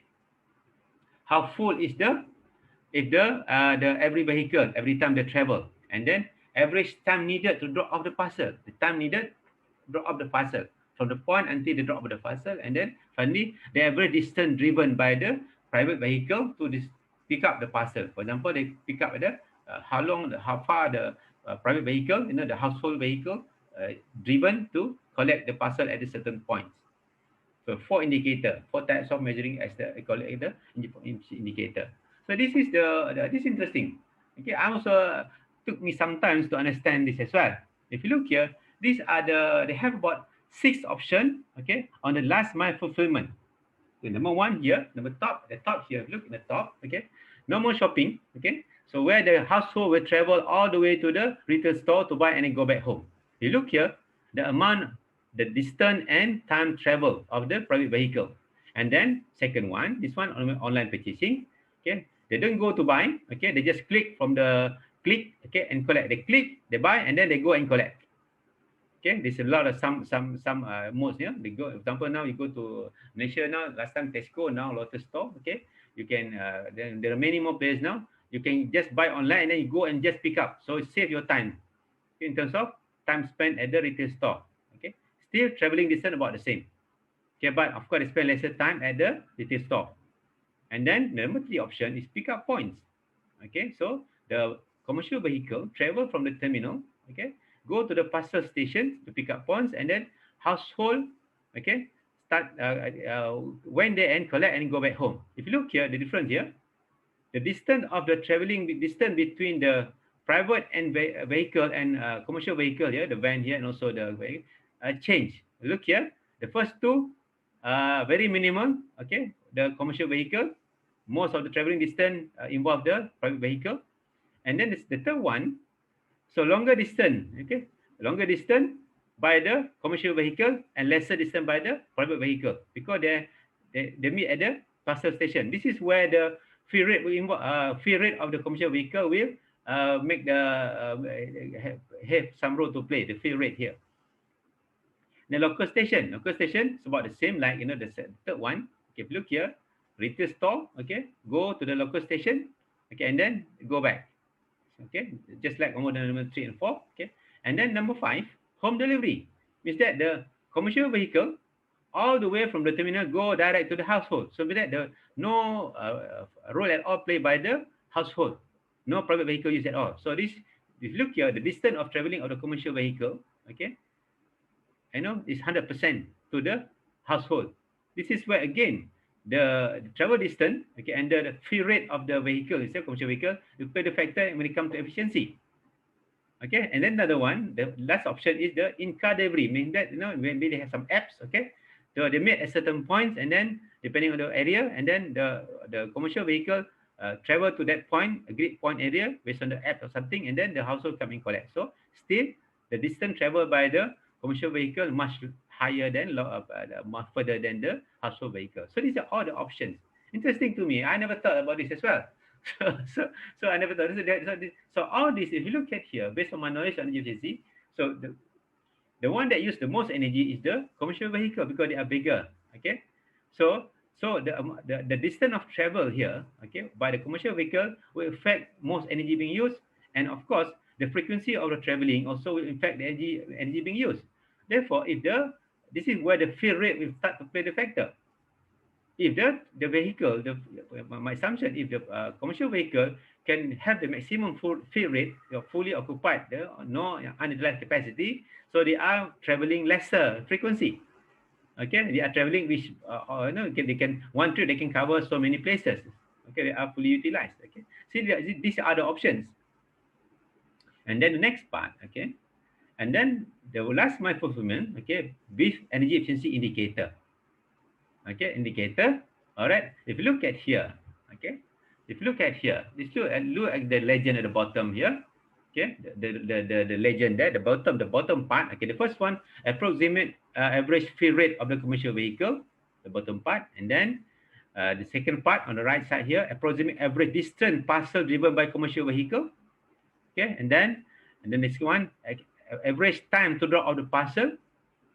How full is the if the every vehicle, every time they travel, and then average time needed to drop off the parcel, the time needed to drop off the parcel from the point until they drop off the parcel, and then finally the average distance driven by the private vehicle to pick up the parcel. For example, they pick up the how far the private vehicle, the household vehicle driven to collect the parcel at a certain point. So four indicator, four types of measuring as the indicator. So this is this is interesting. Okay, I also took me some time to understand this as well. If you look here, these are they have about 6 options. Okay, on the last mile fulfillment. Okay, number one here, the top here. Look at the top. Okay, no more shopping. Okay, so where the household will travel all the way to the retail store to buy and then go back home. You look here, the amount, the distance and time travel of the private vehicle. And then second one, this one online purchasing. Okay, they don't go to buy. Okay, they just click from the click. Okay, and collect. They click, they buy, and then they go and collect. Okay, there's a lot of some modes here. They go, for example, now you go to Malaysia now. Last time Tesco, now Lotus Store. Okay, you can then there are many more players now. You can just buy online and then you go and just pick up. So it save your time in terms of time spent at the retail store. Okay, still traveling distance about the same. Okay, but of course they spend lesser time at the retail store. And then the number 3 option is pick up points. Okay, so the commercial vehicle travel from the terminal. Okay, go to the parcel station to pick up points, and then household, okay, start when they and collect and go back home. If you look here, the difference here, the distance of the traveling distance between the private and vehicle and commercial vehicle here, the van here and also the change. Look here, the first two very minimal. Okay, the commercial vehicle, most of the traveling distance involve the private vehicle, and then the third one. So longer distance, okay, longer distance by the commercial vehicle and lesser distance by the private vehicle because they meet at the parcel station. This is where the fee rate will involve, fee rate of the commercial vehicle will make the have some role to play. The fee rate here. The local station is about the same like the third one. Okay, if you look here, retail store. Okay, go to the local station. Okay, and then go back. Okay, just like number 3 and 4. Okay, and then number 5, home delivery means that the commercial vehicle all the way from the terminal go direct to the household. So means that the no role at all played by the household, no private vehicle use at all. So this, if you look here, the distance of traveling of the commercial vehicle, okay, is 100% to the household. This is where again the travel distance, okay, and the fee rate of the vehicle itself, commercial vehicle, you play the factor when it comes to efficiency. Okay, and then another one, the last option is the in-car delivery, meaning that maybe they have some apps, okay, so they meet at certain points, and then depending on the area, and then the commercial vehicle travel to that point, agreed point area based on the app or something, and then the household come and collect. So still the distance traveled by the commercial vehicle much higher than much further than the household vehicle. So these are all the options. Interesting to me. I never thought about this as well. So I never thought. So all this, if you look at here, based on my knowledge on efficiency, so the one that use the most energy is the commercial vehicle because they are bigger. Okay, so the distance of travel here, okay, by the commercial vehicle will affect most energy being used, and of course the frequency of the traveling also will affect the energy being used. Therefore, if this is where the fee rate will start to play the factor. If the vehicle, my assumption, if the commercial vehicle can have the maximum fee rate, fully occupied, no unutilized capacity, so they are traveling lesser frequency. Okay, they are traveling which they can one trip they can cover so many places. Okay, they are fully utilized. Okay, see these are the options. And then the next part, okay, and then the last mile fulfillment, okay, with energy efficiency indicator. Okay, indicator. All right. If you look at here, okay, if you look at here, look at the legend at the bottom here. Okay, the legend there, the bottom part. Okay, the first one, approximate average fee rate of the commercial vehicle, the bottom part, and then the second part on the right side here, approximate average distance parcel driven by commercial vehicle. Okay, and then the next one, average time to drop off the parcel.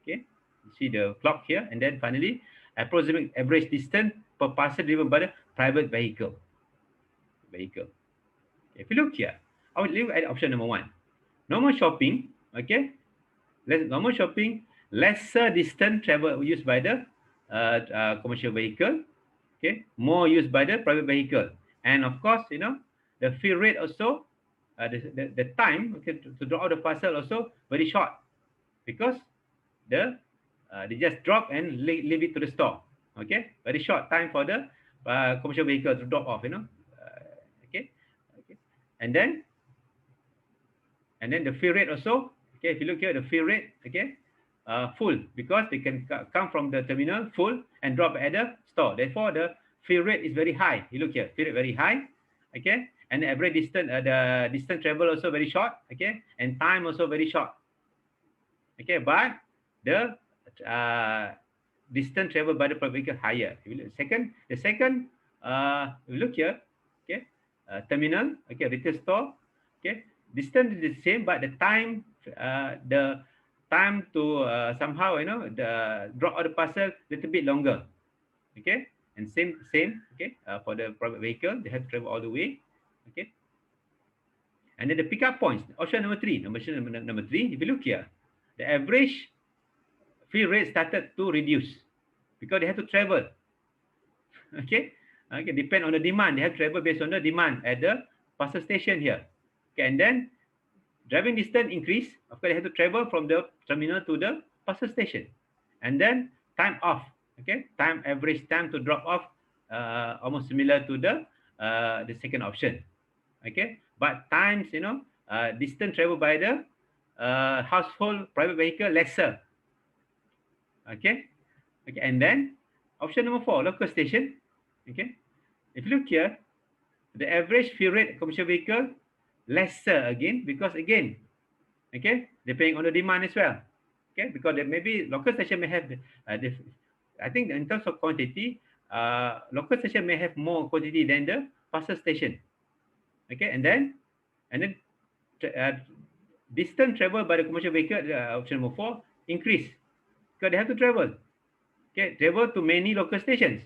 Okay, you see the clock here, and then finally, approximate average distance per parcel driven by the private vehicle. vehicle. If you look here, I would look at option number 1. Normal shopping, okay? Normal shopping, lesser distance travel used by the commercial vehicle, okay? More used by the private vehicle. And of course, the fill rate also, the time, okay, to drop out the parcel also very short, because they just drop and leave it to the store. Okay, very short time for the commercial vehicle to drop off. Okay, okay, and then the fill rate also. Okay, if you look here, the fill rate, okay, full, because they can come from the terminal full and drop at the store. Therefore, the fill rate is very high. You look here, fill rate very high. Okay, and the average distance, the distance travel also very short. Okay, and time also very short. Okay, but the distance traveled by the private vehicle higher. The second, we look here, okay, terminal, okay, retail store, okay, distance is the same, but the time to somehow, the drop of the parcel little bit longer, okay, and same, okay, for the private vehicle, they have to travel all the way, okay, and then the pickup points, option number 3, number 3, if you look here, the average fill rate started to reduce because they have to travel. Okay, depend on the demand. They have to travel based on the demand at the parcel station here. Okay, and then driving distance increase. Of course, they have to travel from the terminal to the parcel station, and then time off. Okay, average time to drop off almost similar to the second option. Okay, but times, distance traveled by the household private vehicle lesser. Okay, and then option number 4, local station. Okay, if you look here, the average fill rate commercial vehicle lesser again, because again, okay, depending on the demand as well. Okay, because there maybe local station may have I think in terms of quantity, local station may have more quantity than the parcel station. Okay, and then distance traveled by the commercial vehicle, option number 4, increase because they have to travel. Okay, travel to many local stations.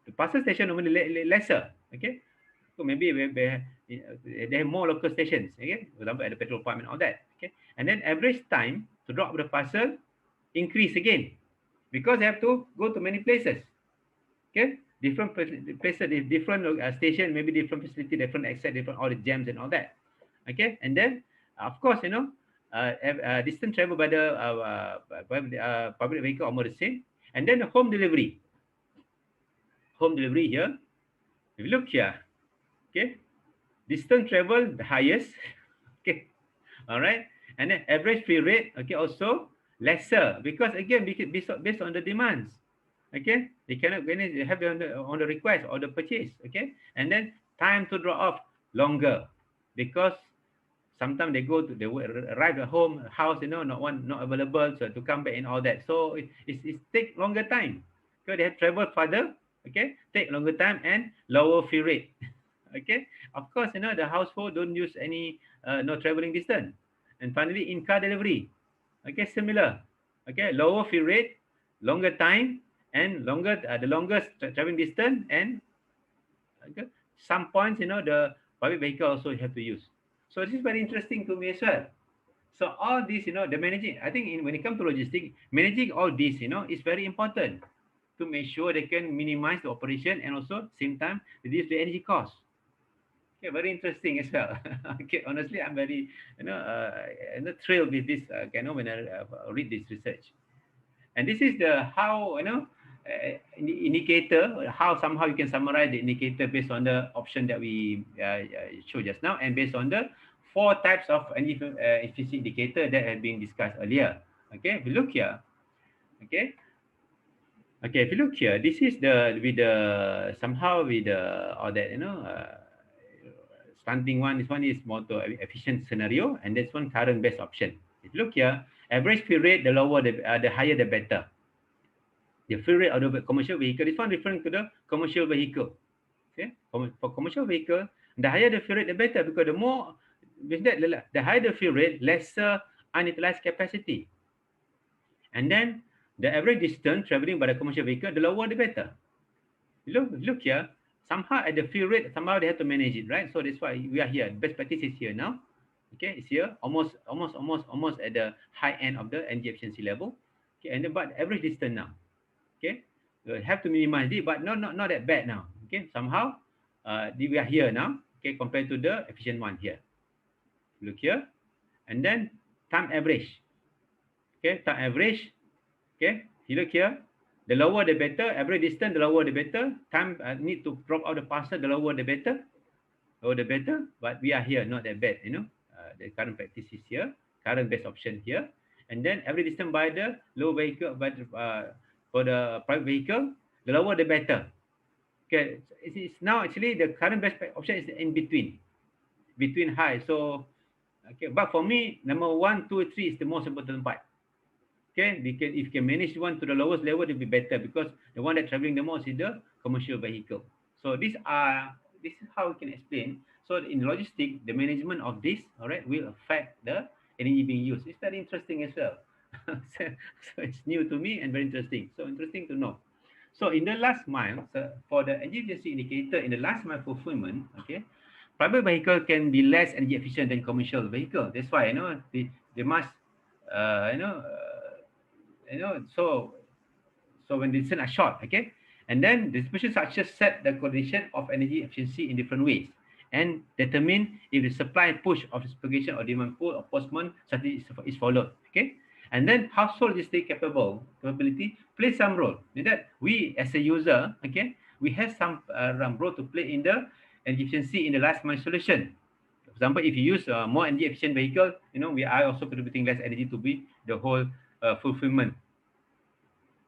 The parcel station normally lesser. Okay, so maybe they have more local stations. Okay, for example at the petrol pump and all that. Okay, and then average time to drop the parcel increase again because they have to go to many places. Okay, different places, different station, maybe different facility, different access, different all the jams and all that. Okay, and then of course, distance travel by the public vehicle almost the same. And then the home delivery here, if you look here, okay, distance travel the highest. Okay, all right, and then average fill rate, okay, also lesser because again based on the demands. Okay, they cannot have on the request or the purchase. Okay, and then time to drop off longer because sometimes they arrive at home house, not available, so to come back and all that, so it take longer time because they have traveled further. Okay, take longer time and lower fill rate. Okay, of course, the household don't use any no traveling distance. And finally, in car delivery, okay, similar. Okay, lower fill rate, longer time, and the longest traveling distance, and okay, some points, the public vehicle also have to use. So this is very interesting to me as well. So all this, the managing, I think when it comes to logistics, managing all this, is very important to make sure they can minimize the operation and also same time reduce the energy cost. Okay, very interesting as well. Okay, honestly, I'm very, thrilled with this, when I read this research. And this is the how, indicator, how somehow you can summarize the indicator based on the option that we showed just now, and based on the 4 types of efficiency indicator that have been discussed earlier. Okay, if you look here, okay, if you look here, this is all that, slanting one. This one is more to efficient scenario, and this one current best option. If you look here, average fill rate, the lower, the higher, the better. The fill rate of the commercial vehicle, this one referring to the commercial vehicle. Okay, for commercial vehicle, the higher the fill rate, the better, because the higher the fill rate, lesser unutilized capacity. And then the average distance traveling by the commercial vehicle, the lower the better. Look here, somehow at the field rate, somehow they have to manage it, right? So that's why we are here. Best practice is here now. Okay, it's here, almost at the high end of the energy efficiency level. Okay, and then, but average distance now. Okay, we have to minimize it, but not that bad now. Okay, somehow we are here now. Okay, compared to the efficient one here. Look here, and then time average. Okay, time average. Okay, you look here. The lower the better. Average distance, the lower the better. Time need to drop out the faster, the lower the better. Lower the better. But we are here, not that bad. The current practice is here. Current best option here. And then average distance by the low vehicle, for the private vehicle, the lower the better. Okay, it's now actually the current best option is in between high. So, okay, but for me, number 1, 2, 3 is the most important part. Okay, if you can manage one to the lowest level, it will be better because the one that traveling the most is the commercial vehicle. So this is how we can explain. So in logistics, the management of this, all right, will affect the energy being used. It's very interesting as well. So it's new to me and very interesting. So interesting to know. So in the last mile, so for the energy efficiency indicator in the last mile fulfillment, okay, private vehicle can be less energy efficient than commercial vehicle. That's why they must uh, you know uh, so when the distance are short, okay, and then the special structures set the condition of energy efficiency in different ways and determine if the supply push of the propagation or demand pull or postponement strategy is followed, okay. And then household logistic capability plays some role in that we as a user, okay, we have some role to play in the energy efficiency in the last mile solution. For example, if you use a more energy efficient vehicle, we are also contributing less energy to be the whole fulfillment.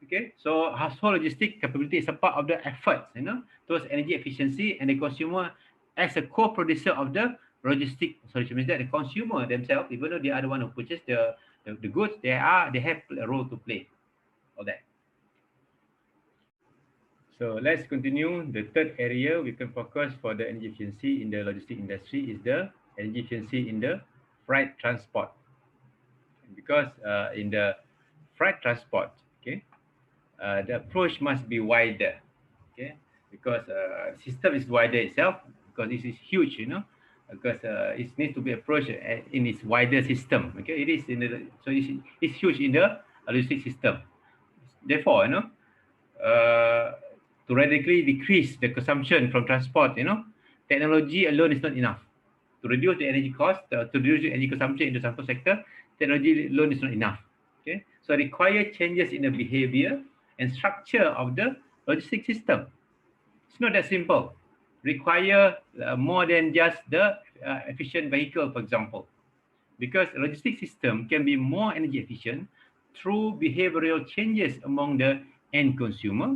Okay, so household logistic capability is a part of the efforts, towards energy efficiency, and the consumer as a co-producer of the logistic solution means that the consumer themselves, even though they are the one who purchase the goods, they have a role to play all that. So let's continue. The third area we can focus for the energy efficiency in the logistic industry is the energy efficiency in the freight transport. Because in the freight transport, okay, the approach must be wider, okay, because system is wider itself because this is huge, because it needs to be approached in its wider system. Okay, it is it's huge in the logistic system. Therefore, uh, to radically decrease the consumption from transport, technology alone is not enough to reduce the energy cost, to reduce the energy consumption in the transport sector. Technology alone is not enough. Okay, so require changes in the behavior and structure of the logistic system. It's not that simple. Require more than just the efficient vehicle, for example, because logistic system can be more energy efficient through behavioral changes among the end consumer,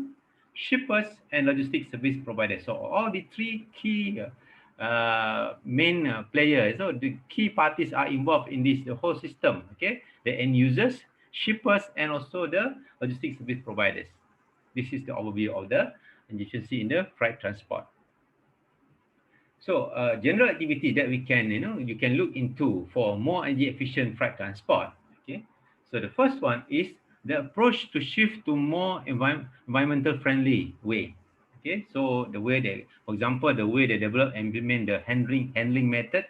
shippers, and logistic service providers. So all the three key main players, so the key parties are involved in this the whole system. Okay, the end users, shippers, and also the logistic service providers. This is the overview of the efficiency in the freight transport. So general activity that we can, you can look into for more energy efficient freight transport. Okay. So the first one is the approach to shift to more environmental friendly way. Okay. So the way they, for example, the way they develop and implement the handling methods.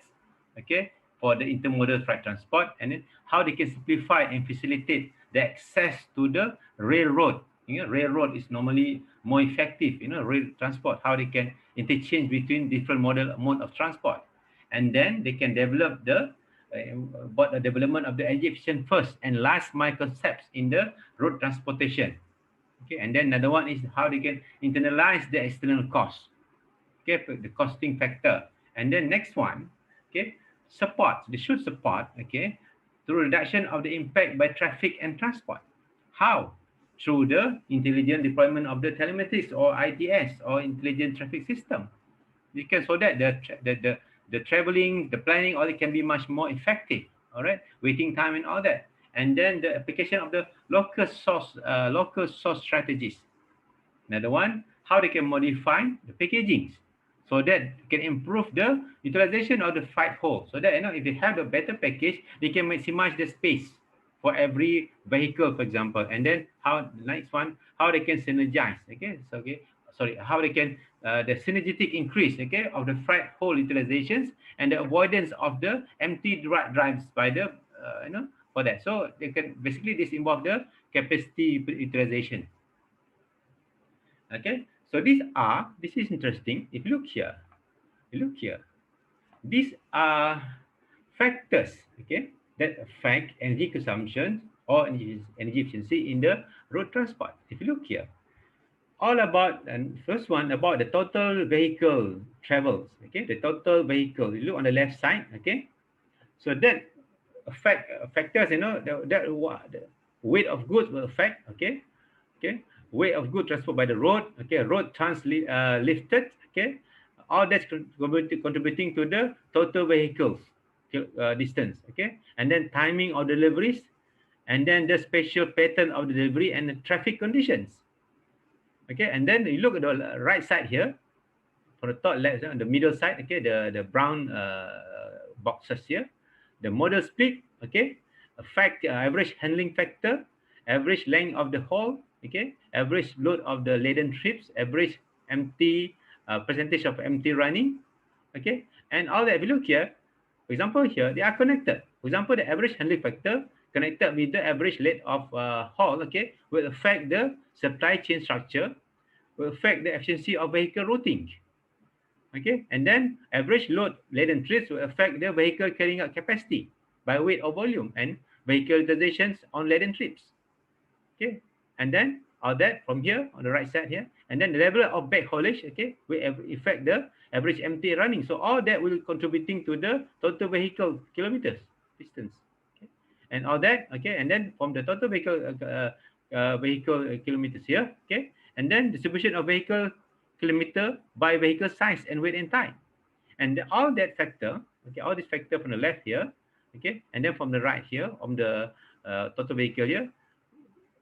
Okay. For the intermodal freight transport, and then how they can simplify and facilitate the access to the railroad. Railroad is normally more effective, rail transport, how they can interchange between different mode of transport. And then they can develop about the development of the energy efficient first and last mile concepts in the road transportation. Okay, and then another one is how they can internalize the external cost. Okay, the costing factor. And then next one, okay, they should support, okay, through reduction of the impact by traffic and transport. How? Through the intelligent deployment of the telemetrics or ITS or intelligent traffic system. Because so that the traveling, the planning, all it can be much more effective. All right, waiting time and all that. And then the application of the local source strategies. Another one, how they can modify the packagings so that can improve the utilization of the freight hole. So that if they have a better package, they can maximize the space for every vehicle, for example. And then how the next one, how they can synergize. Okay, so how they can the synergetic increase, okay, of the freight hole utilizations and the avoidance of the empty drives by the for that. So they can basically this involve the capacity utilization. Okay, so this is interesting. If you look here, these are factors, okay, that affect energy consumption or energy efficiency in the road transport. If you look here, all about, and first one about the total vehicle travels, okay, the total vehicle. You look on the left side, okay, so that factors, the weight of goods will affect, okay, okay, weight of good transport by the road, okay, road lifted, okay, all that's contributing to the total vehicles distance, okay, and then timing of deliveries, and then the spatial pattern of the delivery and the traffic conditions, okay. And then you look at the right side here, for the top left, on the middle side, okay, the brown boxes here, the model split, okay, affect average handling factor, average length of the haul, okay, average load of the laden trips, average empty percentage of empty running, okay, and all that. If you look here, for example, here they are connected. For example, the average handling factor connected with the average length of haul, okay, will affect the supply chain structure, will affect the efficiency of vehicle routing. Okay, and then average load laden trips will affect the vehicle carrying out capacity by weight or volume and vehicle utilizations on laden trips. Okay, and then all that from here on the right side here, and then the level of back haulage, okay, will affect the average empty running. So all that will contributing to the total vehicle kilometers distance. Okay, and all that, okay, and then from the total vehicle kilometers here, okay, and then distribution of vehicle kilometer by vehicle size and weight and time, and all that factor, okay, all this factor from the left here, okay, and then from the right here on the total vehicle here,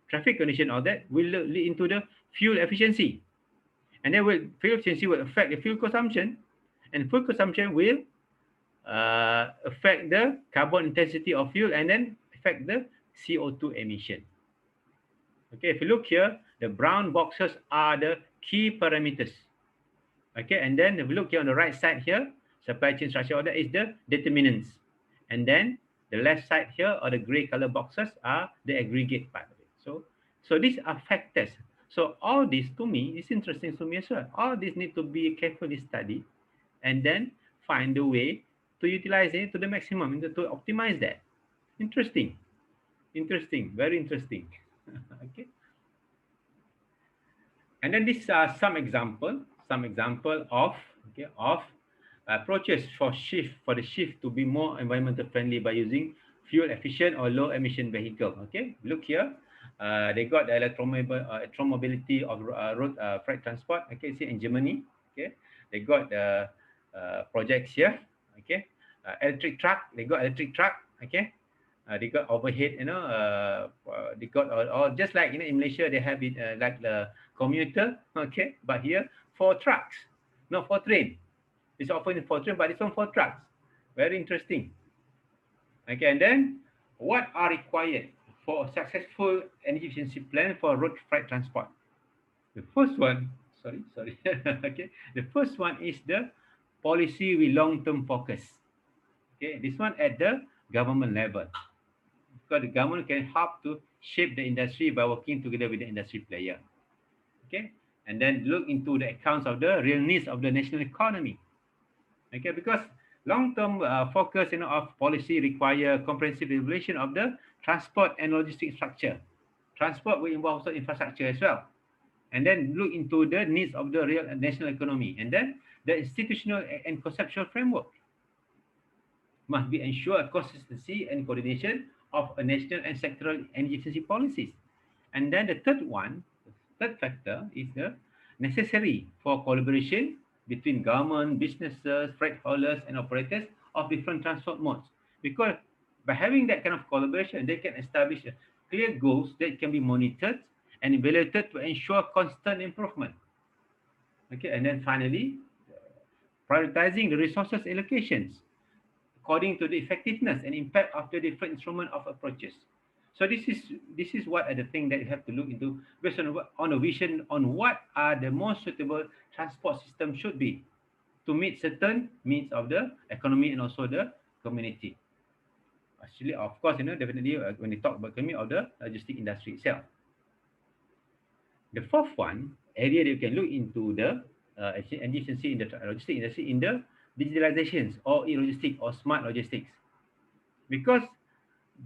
traffic condition, all that will lead into the fuel efficiency, and then fuel efficiency will affect the fuel consumption, and fuel consumption will affect the carbon intensity of fuel, and then affect the CO2 emission. Okay, if you look here, the brown boxes are the key parameters. Okay, and then if you look here on the right side here, supply chain structure order is the determinants, and then the left side here or the gray color boxes are the aggregate part of it. So these are factors. So all this to me is interesting to me as well. All this need to be carefully studied, and then find a way to utilize it to the maximum, to optimize that. Interesting, very interesting. Okay. And then these are some example of, okay, of approaches for the shift to be more environmental friendly by using fuel efficient or low emission vehicle. Okay, look here, they got the electromobility of road freight transport. Okay, see in Germany. Okay, they got the projects here. Okay, electric truck. They got electric truck. Okay, they got overhead. They got all just like in Malaysia they have it like the commuter. Okay, but here for trucks, not for train. It's often for train, but it's on for trucks. Very interesting. Okay, and then what are required for a successful energy efficiency plan for road freight transport? The first one, sorry. Okay, the first one is the policy with long-term focus. Okay, this one at the government level, because the government can help to shape the industry by working together with the industry player. Okay, and then look into the accounts of the real needs of the national economy. Okay, because long-term focus of policy require comprehensive evaluation of the transport and logistic structure. Transport will involve also infrastructure as well, and then look into the needs of the real national economy, and then the institutional and conceptual framework must be ensure consistency and coordination of a national and sectoral energy efficiency policies. And then the third factor is the necessary for collaboration between government, businesses, freight haulers, and operators of different transport modes. Because by having that kind of collaboration, they can establish clear goals that can be monitored and evaluated to ensure constant improvement. Okay, and then finally, prioritizing the resources allocations according to the effectiveness and impact of the different instrument of approaches. So this is what are the thing that you have to look into based on a vision on what are the most suitable transport system should be to meet certain needs of the economy and also the community. Actually, of course, definitely when you talk about economy of the logistic industry itself. The fourth one area that you can look into the efficiency in the logistic industry in the digitalizations or e-logistic or smart logistics, because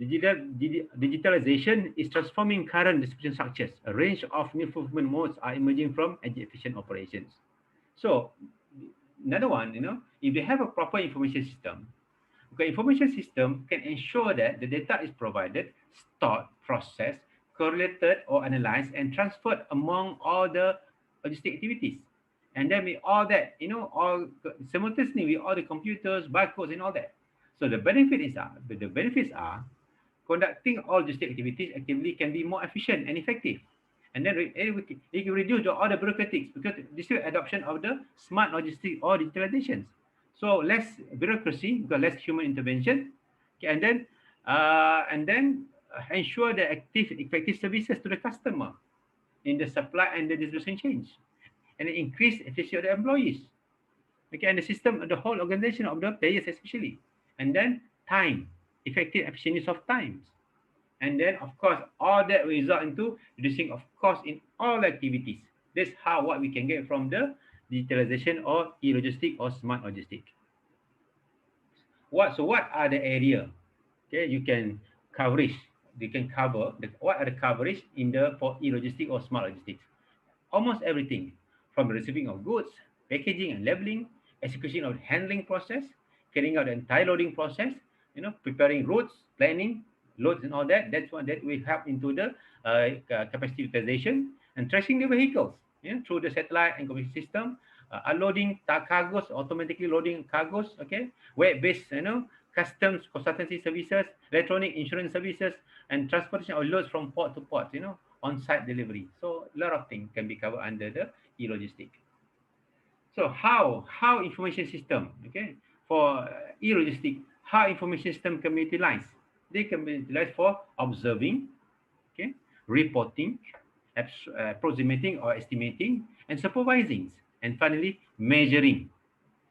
digitalization is transforming current distribution structures. A range of new fulfillment modes are emerging from energy efficient operations. So another one, if they have a proper information system, okay, information system can ensure that the data is provided, stored, processed, correlated or analyzed and transferred among all the logistic activities. And then with all that, all simultaneously with all the computers, barcodes and all that. So the benefits are conducting all logistic activities actively can be more efficient and effective. And then it can reduce all the bureaucratics because this is adoption of the smart logistic or digitalizations. So less bureaucracy, because less human intervention, okay, and then ensure the active, effective services to the customer in the supply and the distribution chains, and increase efficiency of the employees, okay, and the system, the whole organization of the players especially, and then time, effective efficient use of times, and then of course all that will result into reducing of cost in all activities. That's how what we can get from the digitalization or e-logistic or smart logistic. What are the area, okay, you can cover what are the coverage in the for e-logistic or smart logistics? Almost everything, from receiving of goods, packaging and labeling, execution of handling process, carrying out the entire loading process, preparing routes, planning loads and all that. That's one that will help into the capacity utilization and tracing the vehicles, through the satellite and computer system, unloading cargoes, automatically loading cargoes, okay, web-based, customs consultancy services, electronic insurance services, and transportation of loads from port to port, on-site delivery. So a lot of things can be covered under the e-logistic. So how information system, okay, for e-logistic, how information system can be utilized? They can be utilized for observing, okay, reporting, approximating or estimating, and supervising, and finally measuring.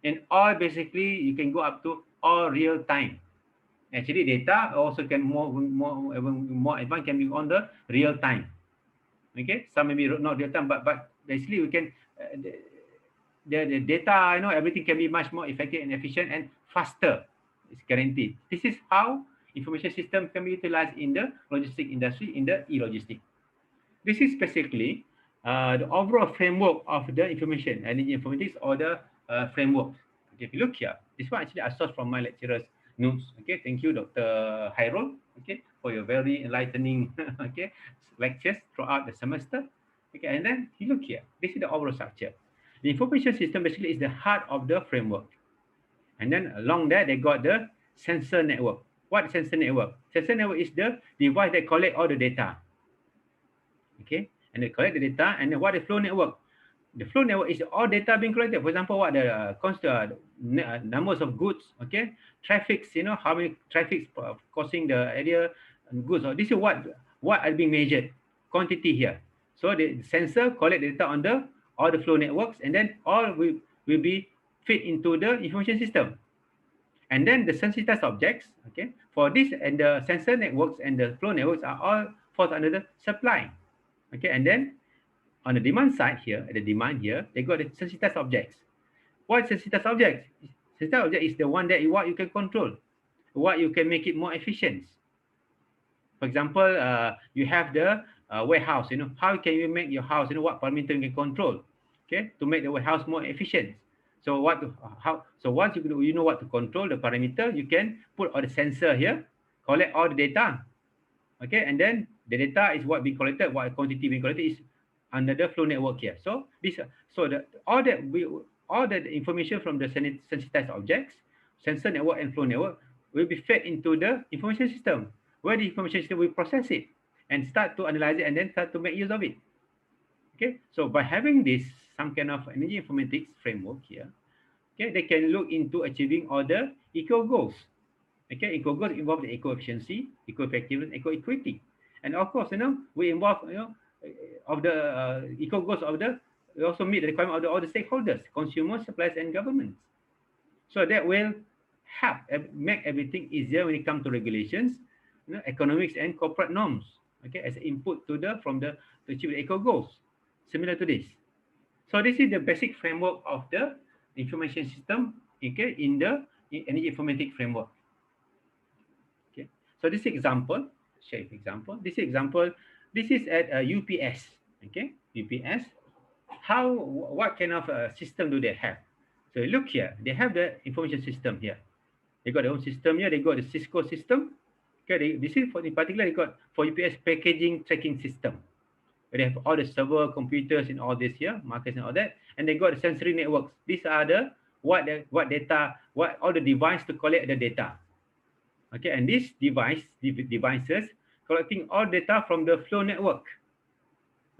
And all basically you can go up to all real time. Actually, data also can more advanced can be on the real time. Okay, some maybe not real time, but basically we can the data, everything can be much more effective and efficient and faster. It's guaranteed. This is how information system can be utilized in the logistic industry in the e-logistic. This is basically the overall framework of the information energy informatics or the framework. Okay, if you look here, this one actually I sourced from my lecturer's notes. Okay, thank you, Dr. Hyrule. Okay, for your very enlightening okay lectures throughout the semester. Okay, and then you look here. This is the overall structure. The information system basically is the heart of the framework. And then along there, they got the sensor network. What is sensor network? Sensor network is the device that collect all the data. Okay, and they collect the data. And then what is flow network? The flow network is all data being collected. For example, what the constant numbers of goods, okay, traffics, how many traffics causing the area and goods. This is what are being measured, quantity here. So the sensor collect data on the all the flow networks, and then all will be fit into the information system. And then the sensitized objects, okay, for this and the sensor networks and the flow networks are all falls under the supply. Okay, and then on the demand side here, at the demand here, they got the sensitized objects. What is sensitized object? Sensitized object is the one that what you can control, what you can make it more efficient. For example, you have the warehouse. How can you make your house? What parameter you can control, okay, to make the warehouse more efficient. So once you know what to control the parameter, you can put all the sensor here, collect all the data, okay, and then the data is what being collected, what quantity being collected is under the flow network here. So all the information from the sensitized objects, sensor network and flow network will be fed into the information system, where the information system will process it and start to analyze it and then start to make use of it. Okay, so by having this some kind of energy informatics framework here, okay, they can look into achieving all the eco goals. Okay, eco goals involve the eco efficiency, eco effectiveness, eco equity. And of course, we involve, of the eco goals of the, we also meet the requirement of all the stakeholders, consumers, suppliers, and governments. So that will help make everything easier when it comes to regulations, economics, and corporate norms. Okay, as input to the from the to achieve the eco goals. Similar to this. So this is the basic framework of the information system. Okay, in the energy informatic framework. Okay, so this example, share example. This example, this is at UPS. Okay, UPS. How, what kind of system do they have? So look here, they have the information system here. They got their own system here. They got the Cisco system. Okay, this is for, in particular, they got for UPS packaging tracking system. They have all the server computers and all this here, markets and all that, and they got the sensory networks. These are the what data, what all the device to collect the data. Okay, and this devices collecting all data from the flow network.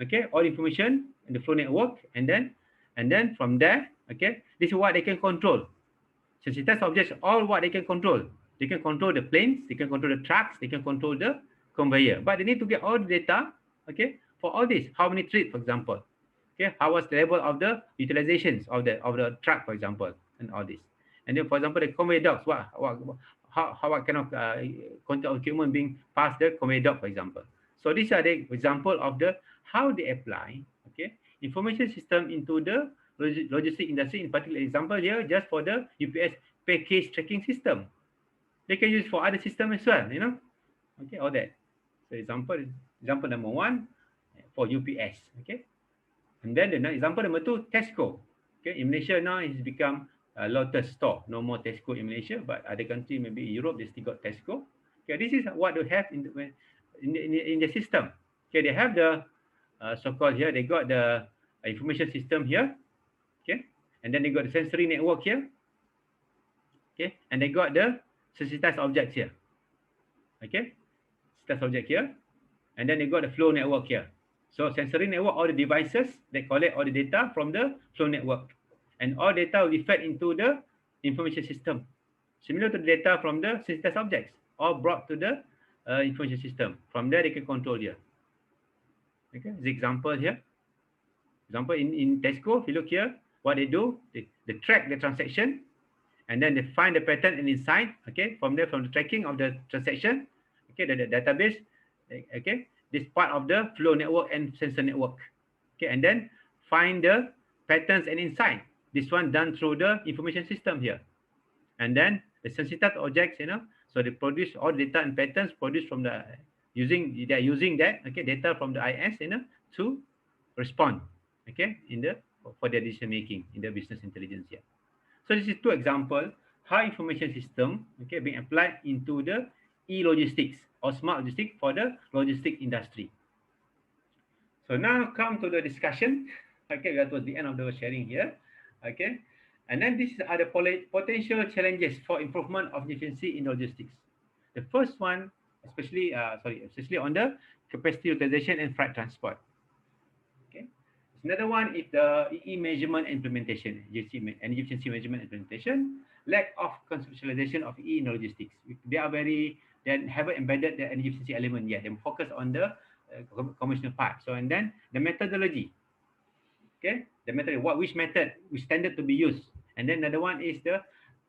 Okay, all information in the flow network, and then from there, okay, this is what they can control. Sensitized objects, all what they can control. They can control the planes, they can control the trucks, they can control the conveyor. But they need to get all the data, okay, for all this. How many trips, for example? Okay, how was the level of the utilizations of the truck, for example, and all this. And then, for example, the conveyor belts, what kind of control equipment being passed the conveyor belt, for example. So these are the example of the how they apply, okay, information system into the logistic industry. In particular example here, just for the UPS package tracking system. They can use for other system as well, Okay, all that. So example number one for UPS, okay. And then the example number two, Tesco. Okay, in Malaysia now it's become a Lotus store. No more Tesco in Malaysia, but other country, maybe Europe, they still got Tesco. Okay, this is what they have in the system. Okay, they have the so-called here. They got the information system here. Okay, and then they got the sensory network here. Okay, and they got the sensitized objects here. Okay, sensitized object here, and then they got the flow network here. So sensory network, all the devices that collect all the data from the flow network, and all data will be fed into the information system, similar to the data from the sensitized objects, all brought to the information system. From there, they can control here. Okay, the example here. Example in Tesco, if you look here, what they do, they track the transaction, and then they find the pattern and insight. Okay, from there, from the tracking of the transaction, okay, the database, okay, this part of the flow network and sensor network. Okay, and then find the patterns and insight. This one done through the information system here. And then the sensitized objects, so they produce all data and patterns produced from the they're using that, okay, data from the IS, to respond, okay, for their decision making in the business intelligence here. So this is two examples how information system, okay, being applied into the e-logistics or smart logistics for the logistic industry. So now come to the discussion. Okay, we are towards the end of the sharing here. Okay, and then these are the potential challenges for improvement of efficiency in logistics. The first one, especially on the capacity utilization and freight transport. Okay, another one is the EE measurement implementation, energy efficiency measurement implementation. Lack of conceptualization of EE in logistics. They haven't embedded the energy efficiency element yet. They focus on the commercial part. So, and then the methodology. Okay, the method, which standard to be used. And then another one is the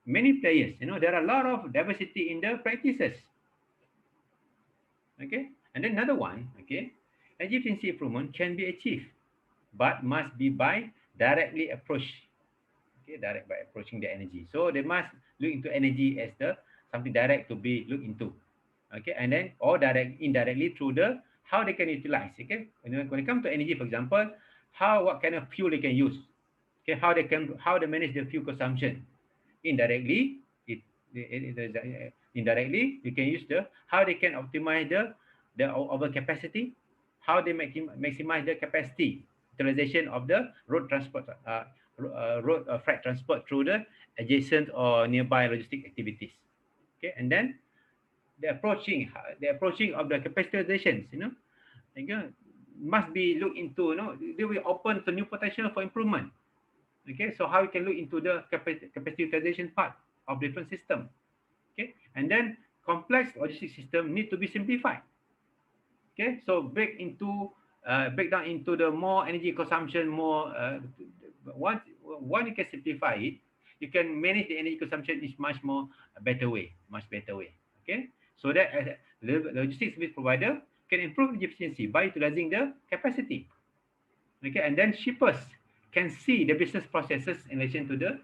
many players. There are a lot of diversity in the practices. Okay, and then another one, okay, energy efficiency improvement can be achieved, but must be by directly approach. Okay, direct by approaching the energy. So they must look into energy as something direct to be looked into. Okay, and then or indirectly through the how they can utilize. Okay, when it comes to energy, for example, what kind of fuel they can use. Okay, how they manage the fuel consumption. Indirectly, indirectly you can use how they can optimize the overcapacity, how they maximize the capacity utilization of the road transport, freight transport through the adjacent or nearby logistic activities. Okay, and then the approaching of the capitalizations, must be looked into. They will open to new potential for improvement. Okay, so how you can look into the capacity utilization part of different system. Okay, and then complex logistic system need to be simplified. Okay, so break down into the more energy consumption, more one you can simplify it, you can manage the energy consumption is much more a better way, much better way. Okay, so that the logistics service provider can improve the efficiency by utilizing the capacity. Okay, and then shippers can see the business processes in relation to the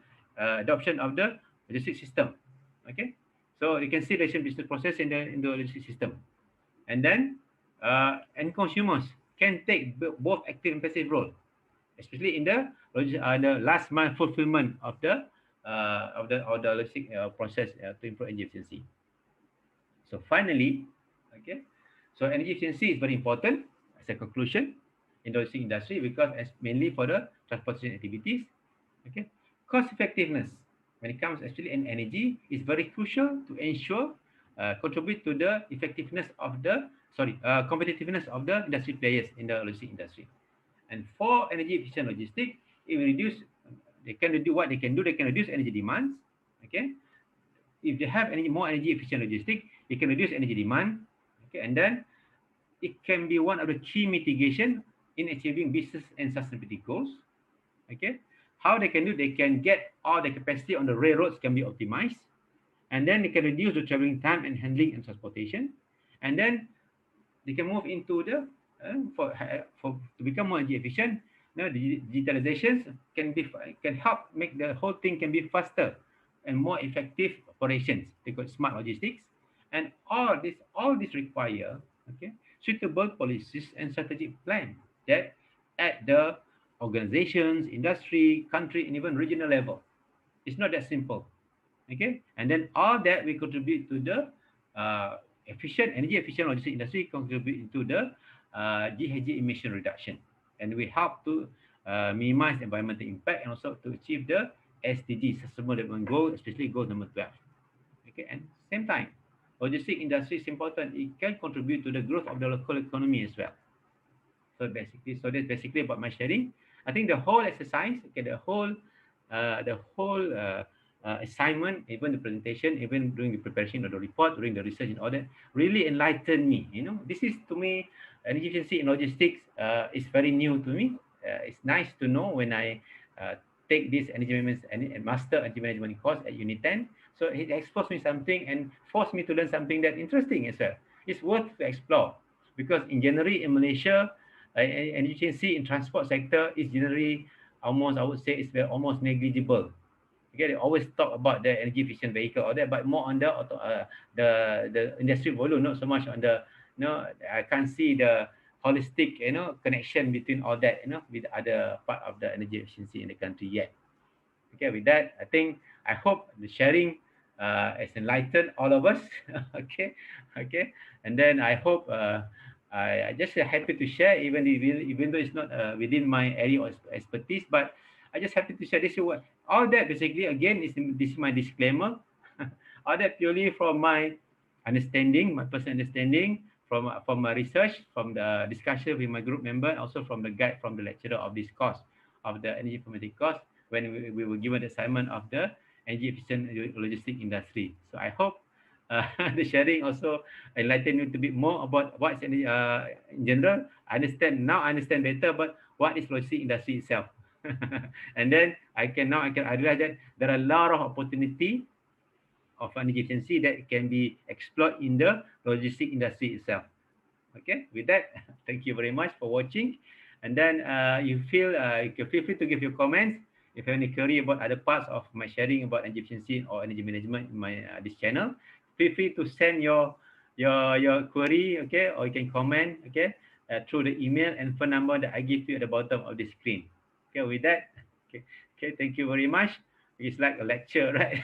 adoption of the logistics system. Okay, so you can see the business process in the logistics system, and then and consumers can take both active and passive role, especially in the last mile fulfillment of the logistic process to improve energy efficiency. So finally, okay, so energy efficiency is very important as a conclusion in the logistic industry because as mainly for the transportation activities. Okay, cost effectiveness when it comes actually in energy is very crucial to ensure contribute to the effectiveness of the competitiveness of the industry players in the logistic industry. And for energy efficient logistics, it will reduce. They can do what they can do. They can reduce energy demands. Okay, if they have more energy efficient logistics, they can reduce energy demand. Okay, and then it can be one of the key mitigation in achieving business and sustainability goals. Okay, how they can do? They can get all the capacity on the railroads can be optimized, and then they can reduce the traveling time and handling and transportation, and then they can move into the for to become more energy efficient. Now, the digitalizations can help make the whole thing can be faster and more effective operations. They got smart logistics, and all this require okay suitable policies and strategic plan that at the organizations, industry, country, and even regional level. It's not that simple. Okay, and then all that will contribute to the energy efficient logistics industry, contribute into the GHG emission reduction, and we help to minimize environmental impact and also to achieve the SDG, Sustainable Development Goal, especially goal number 12. Okay, and same time, logistics industry is important. It can contribute to the growth of the local economy as well. So that's basically about my sharing. I think the whole exercise, okay, the whole assignment, even the presentation, even during the preparation of the report, during the research and all that, really enlightened me. This is to me, energy efficiency in logistics is very new to me. It's nice to know when I take this energy management and master energy management course at Unit 10. So it exposed me something and forced me to learn something that interesting as well. It's worth to explore because in generally in Malaysia, and you can see in transport sector is generally almost, I would say, it's very almost negligible. Okay, they always talk about the energy efficient vehicle or that, but more on the industry volume, not so much on the I can't see the holistic connection between all that with other part of the energy efficiency in the country yet. Okay, with that, I hope the sharing has enlightened all of us. Okay, okay, and then I hope I just happy to share, even though it's not within my area of expertise, but I just happy to share this. What all that basically again is this is my disclaimer. All that purely from my understanding, my personal understanding from my research, from the discussion with my group member, and also from the guide from the lecturer of this course of the energy informatics course when we were given the assignment of the energy efficient logistic industry. So I hope the sharing also enlighten you a bit more about what's in general. I understand better, but what is logistic industry itself? And then I realize that there are a lot of opportunity of energy efficiency that can be explored in the logistic industry itself. Okay, with that, thank you very much for watching. And then you can feel free to give your comments. If you have any query about other parts of my sharing about energy efficiency or energy management in my this channel, feel free to send your query, okay, or you can comment, okay, through the email and phone number that I give you at the bottom of the screen. Okay, with that, okay, thank you very much. It's like a lecture, right?